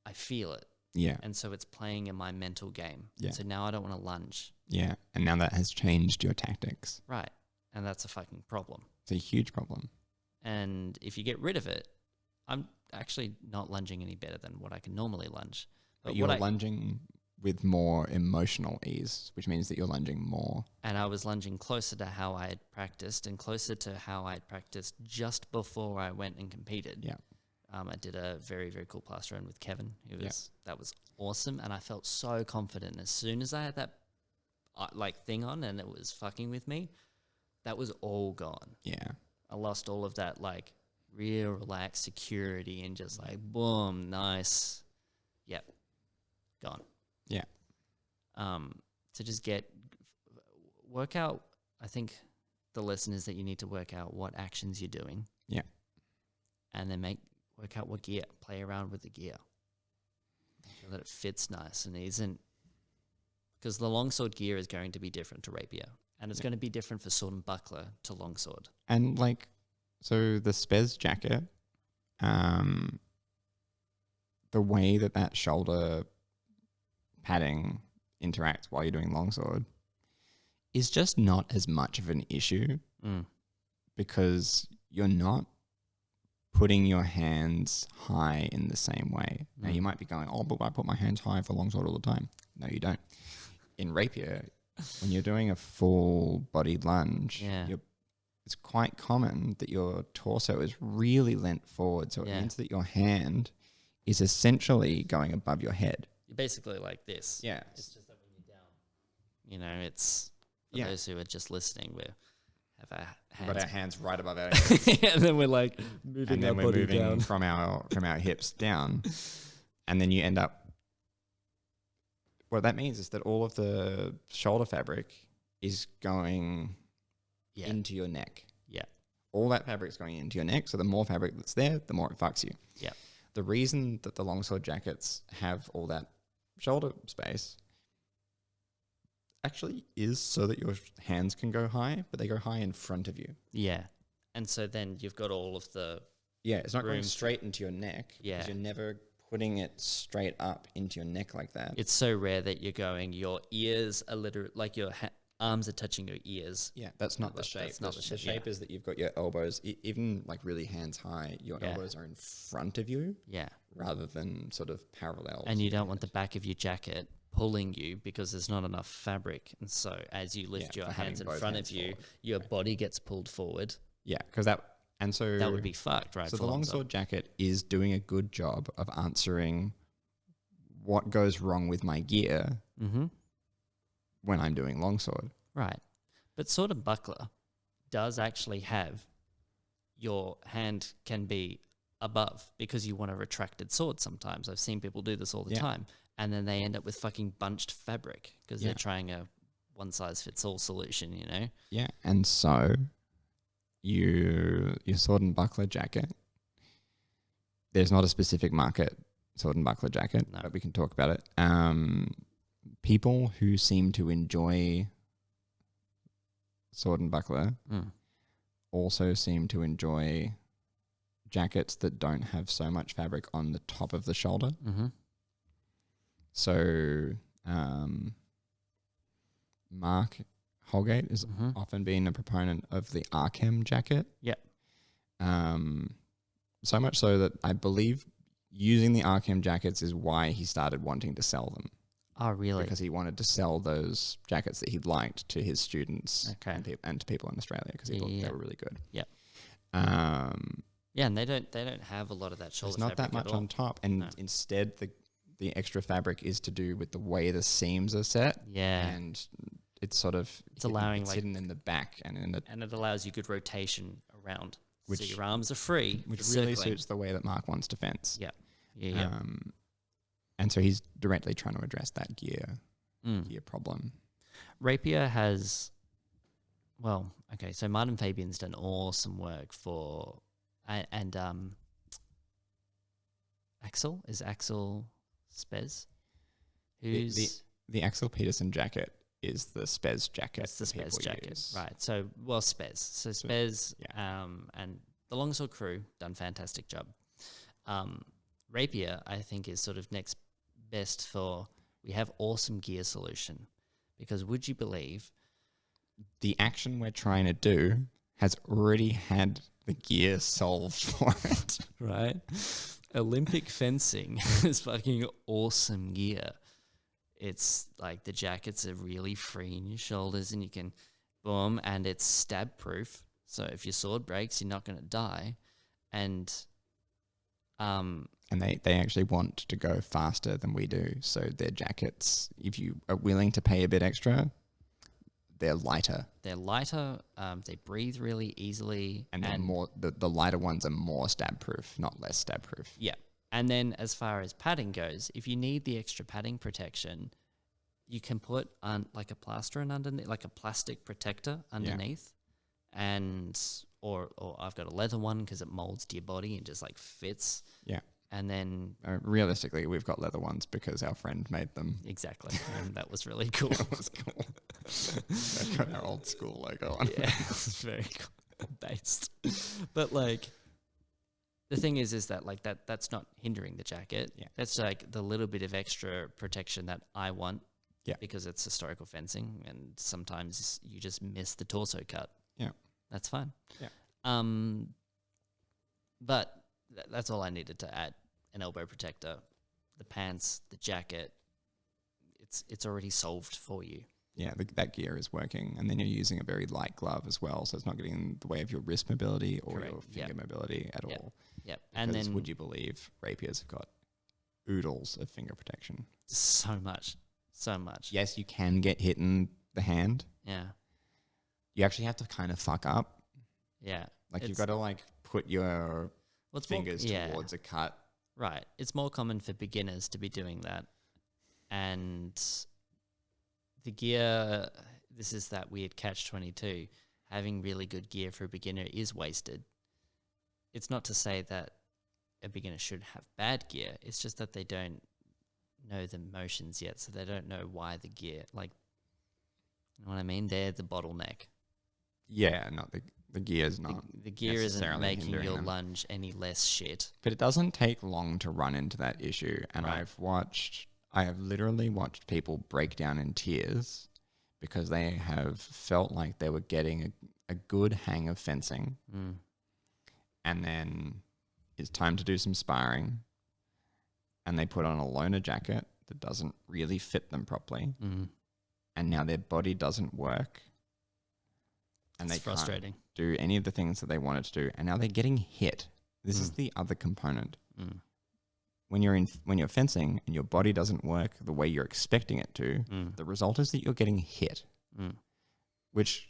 I feel it. Yeah. And so it's playing in my mental game. Yeah. So now I don't want to lunge. Yeah. And now that has changed your tactics. Right. And that's a fucking problem. It's a huge problem. And if you get rid of it, I'm actually not lunging any better than what I can normally lunge. But you're lunging with more emotional ease, which means that you're lunging more. And I was lunging closer to how I had practiced and closer to how I had practiced just before I went and competed. Yeah. I did a very, very cool plaster run with Kevin. That was awesome. And I felt so confident. As soon as I had that thing on and it was fucking with me, that was all gone. Yeah. I lost all of that real relaxed security and just boom, nice. Yep. Gone. Yeah. To just work out, I think the lesson is that you need to work out what actions you're doing. Yeah. And then work out what gear, play around with the gear. So that it fits nice and isn't, because the longsword gear is going to be different to rapier. And it's going to be different for sword and buckler to longsword. And so the spez jacket, the way that shoulder padding interacts while you're doing longsword is just not as much of an issue because you're not putting your hands high in the same way. Now, you might be going, oh, but I put my hands high for longsword all the time. No, you don't. In rapier, when you're doing a full-bodied lunge, it's quite common that your torso is really leant forward, so it means that your hand is essentially going above your head. You're basically like this. Yeah. It's just that when you're down, you know, it's for those who are just listening, we have our hands. Got our hands right above our heads. And then we're like moving our body down. from our hips down. And then you end up, what that means is that all of the shoulder fabric is going into your neck. Yeah. All that fabric's going into your neck, so the more fabric that's there, the more it fucks you. Yeah. The reason that the longsword jackets have all that shoulder space actually is so that your hands can go high, but they go high in front of you. Yeah. And so then you've got all of the... Yeah, it's not going straight into your neck. Yeah. Because you're never putting it straight up into your neck like that. It's so rare that you're going, your ears are literally, like your arms are touching your ears. Yeah, that's not the shape. That's not the shape. The shape is that you've got your elbows, even like really hands high, your elbows are in front of you. Yeah. Rather than sort of parallel. And you don't want the back of your jacket pulling you because there's not enough fabric. And so as you lift your hands in front of you, your body gets pulled forward. Yeah, because that would be fucked, right? So the longsword jacket is doing a good job of answering what goes wrong with my gear when I'm doing longsword. Right. But sword and buckler does actually have your hand can be above because you want a retracted sword sometimes. I've seen people do this all the time. And then they end up with fucking bunched fabric because they're trying a one-size-fits-all solution, you know? Yeah, and so your sword and buckler jacket, there's not a specific market sword and buckler jacket, but we can talk about it. People who seem to enjoy sword and buckler also seem to enjoy jackets that don't have so much fabric on the top of the shoulder. So Mark Holgate has often been a proponent of the Archem jacket. Yeah. So much so that I believe using the Archem jackets is why he started wanting to sell them. Oh, really? Because he wanted to sell those jackets that he liked to his students and to people in Australia because he thought they were really good. Yeah. And they don't have a lot of that shoulder fabric. There's not that much on top, and instead the extra fabric is to do with the way the seams are set. Yeah. And it's sort of it's hidden in the back and it allows you good rotation around. So your arms are free. Which really suits the way that Mark wants to fence. Yeah. Yeah. And so he's directly trying to address that gear problem. Rapier has, so Martin Fabian's done awesome work for, and Axel Spez, who's the Axel Peterson jacket is the Spez jacket. That's the Spez jacket, right? So Spez, Spez, and the Longsword crew done fantastic job. Rapier, I think, is sort of next best for we have awesome gear solution because would you believe the action we're trying to do has already had the gear solved for it, right? Olympic fencing is fucking awesome gear. It's like the jackets are really free in your shoulders and you can boom, and it's stab proof. So if your sword breaks, you're not going to die. And they actually want to go faster than we do. So their jackets, if you are willing to pay a bit extra, they're lighter. They're lighter. They breathe really easily. And they're more, the lighter ones are more stab proof, not less stab proof. Yeah. And then as far as padding goes, if you need the extra padding protection, you can put like a plaster underneath, like a plastic protector underneath. Yeah. Or I've got a leather one because it molds to your body and just like fits. Yeah. And then realistically, we've got leather ones because our friend made them. Exactly. And that was really cool. That was cool. They've got our old school logo on. Yeah, it was very cool. Based. But like the thing is that like that's not hindering the jacket. Yeah. That's like the little bit of extra protection that I want. Yeah. Because it's historical fencing, and sometimes you just miss the torso cut. Yeah. That's fine. Yeah. But that's all I needed to add. An elbow protector, the pants, the jacket. It's already solved for you. Yeah, that gear is working, and then you're using a very light glove as well, so it's not getting in the way of your wrist mobility or Correct. your finger mobility at all. Yep. Because And then would you believe rapiers have got oodles of finger protection? so much. Yes, you can get hit in the hand. Yeah. You actually have to kind of fuck up. Yeah. Like you've got to like put your fingers more, towards a cut. Right. It's more common for beginners to be doing that. And the gear, this is that weird catch-22. Having really good gear for a beginner is wasted. It's not to say that a beginner should have bad gear. It's just that they don't know the motions yet, so they don't know why the gear, like, you know what I mean? They're the bottleneck. Yeah, not the gear's not. The gear isn't necessarily making hindering your them. lunge any less shit. But it doesn't take long to run into that issue. And Right. I have literally watched people break down in tears because they have felt like they were getting a good hang of fencing. Mm. And then it's time to do some sparring. And they put on a loner jacket that doesn't really fit them properly. Mm. And now their body doesn't work. And It's they can't frustrating. do any of the things that they wanted to do. And now they're getting hit. This is the other component. Mm. When you're fencing and your body doesn't work the way you're expecting it to, the result is that you're getting hit, which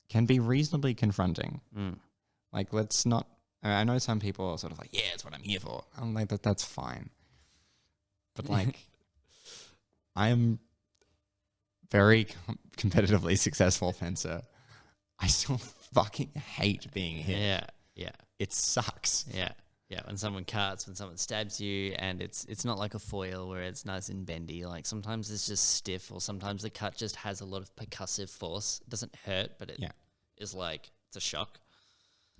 can be reasonably confronting. Like, let's not. I know some people are sort of like, yeah, it's what I'm here for. I'm like, that's fine. But like, I am very competitively successful fencer. I still fucking hate being hit. Yeah. It sucks. Yeah. When someone cuts, when someone stabs you, and it's not like a foil where it's nice and bendy. Like sometimes it's just stiff, or sometimes the cut just has a lot of percussive force. It doesn't hurt, but it is like it's a shock.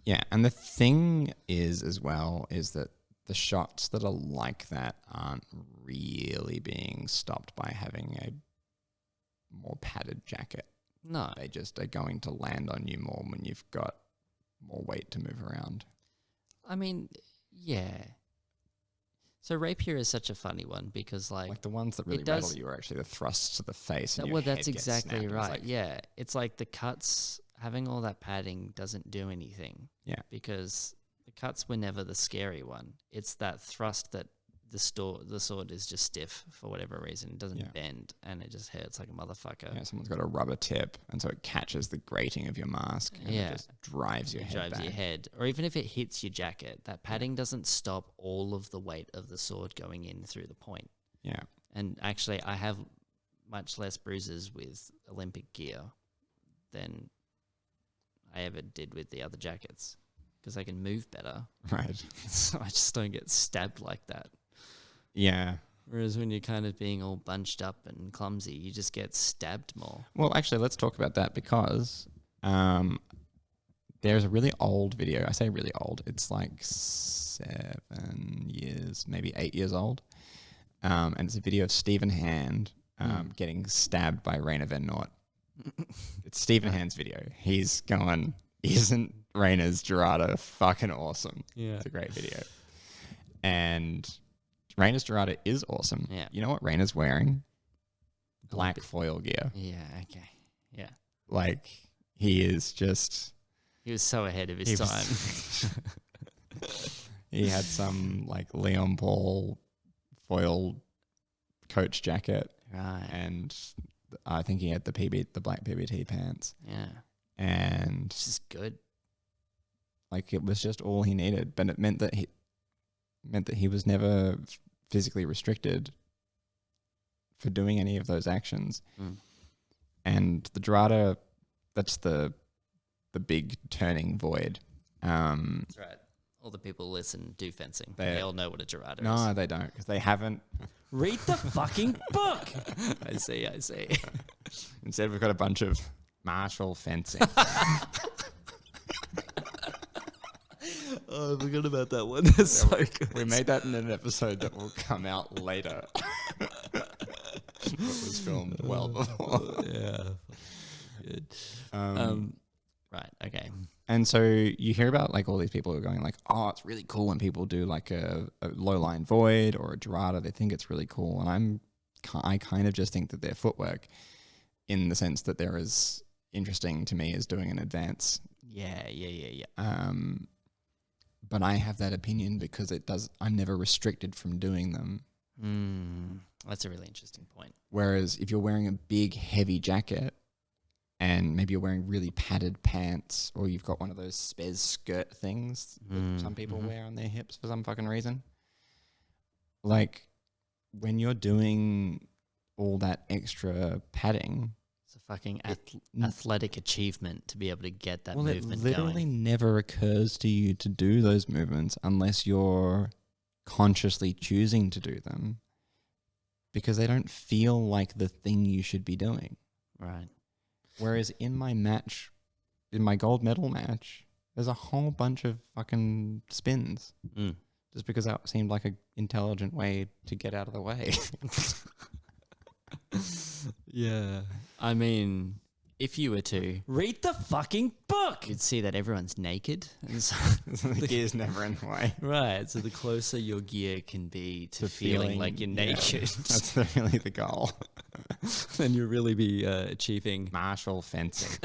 Yeah, and the thing is as well is that the shots that are like that aren't really being stopped by having a more padded jacket. No. They just are going to land on you more when you've got more weight to move around. I mean, yeah. So rapier is such a funny one because like the ones that really rattle you are actually the thrusts to the face. And that's exactly right. Yeah. It's like the cuts, having all that padding doesn't do anything. Yeah. Because the cuts were never the scary one. It's that thrust that the sword is just stiff for whatever reason. It doesn't bend and it just hurts like a motherfucker. Yeah, someone's got a rubber tip and so it catches the grating of your mask and it just drives your head back. Or even if it hits your jacket, that padding doesn't stop all of the weight of the sword going in through the point. Yeah. And actually I have much less bruises with Olympic gear than I ever did with the other jackets because I can move better. Right. So I just don't get stabbed like that. Yeah. Whereas when you're kind of being all bunched up and clumsy, you just get stabbed more. Well, actually, let's talk about that because there's a really old video. I say really old. It's like 7 years, maybe 8 years old. And it's a video of Stephen Hand getting stabbed by Rainer Van Noort. It's Stephen Hand's video. He's going, isn't Rainer's Dorada fucking awesome? Yeah. It's a great video. And Rainer's Dorada is awesome. Yeah. You know what Rainer's wearing? Black foil gear. Yeah, okay. Yeah. Like, he is just... He was so ahead of his time. He had some, like, Leon Paul foil coach jacket. Right. And I think he had the black PBT pants. Yeah. And... This is good. Like, it was just all he needed. But it meant that he was never physically restricted for doing any of those actions. And the Dorada, that's the big turning void. That's right. All the people listen do fencing. They all know what a Dorada is. No, they don't, because they haven't. Read the fucking book. I see. Instead, we've got a bunch of martial fencing. Oh, I forgot about that one. That's so good. We made that in an episode that will come out later. what was filmed well before. Yeah. Good. Right. Okay. And so you hear about like all these people who are going like, oh, it's really cool when people do like a low line void or a Dorada. They think it's really cool. And I kind of just think that their footwork, in the sense that they're as interesting to me as doing an advance. Yeah. But I have that opinion because I'm never restricted from doing them. That's a really interesting point. Whereas if you're wearing a big heavy jacket and maybe you're wearing really padded pants, or you've got one of those spez skirt things that some people wear on their hips for some fucking reason, like when you're doing all that extra padding, it's a fucking athletic achievement to be able to get that movement it literally going. never occurs to you to do those movements unless you're consciously choosing to do them, because they don't feel like the thing you should be doing. Right. Whereas in my gold medal match, there's a whole bunch of fucking spins. Just because that seemed like an intelligent way to get out of the way. Yeah. I mean, if you were to read the fucking book, you'd see that everyone's naked. And so The gear's never in the way. right. So the closer your gear can be to feeling like you're naked, That's really the goal. then you'll really be achieving Martial fencing.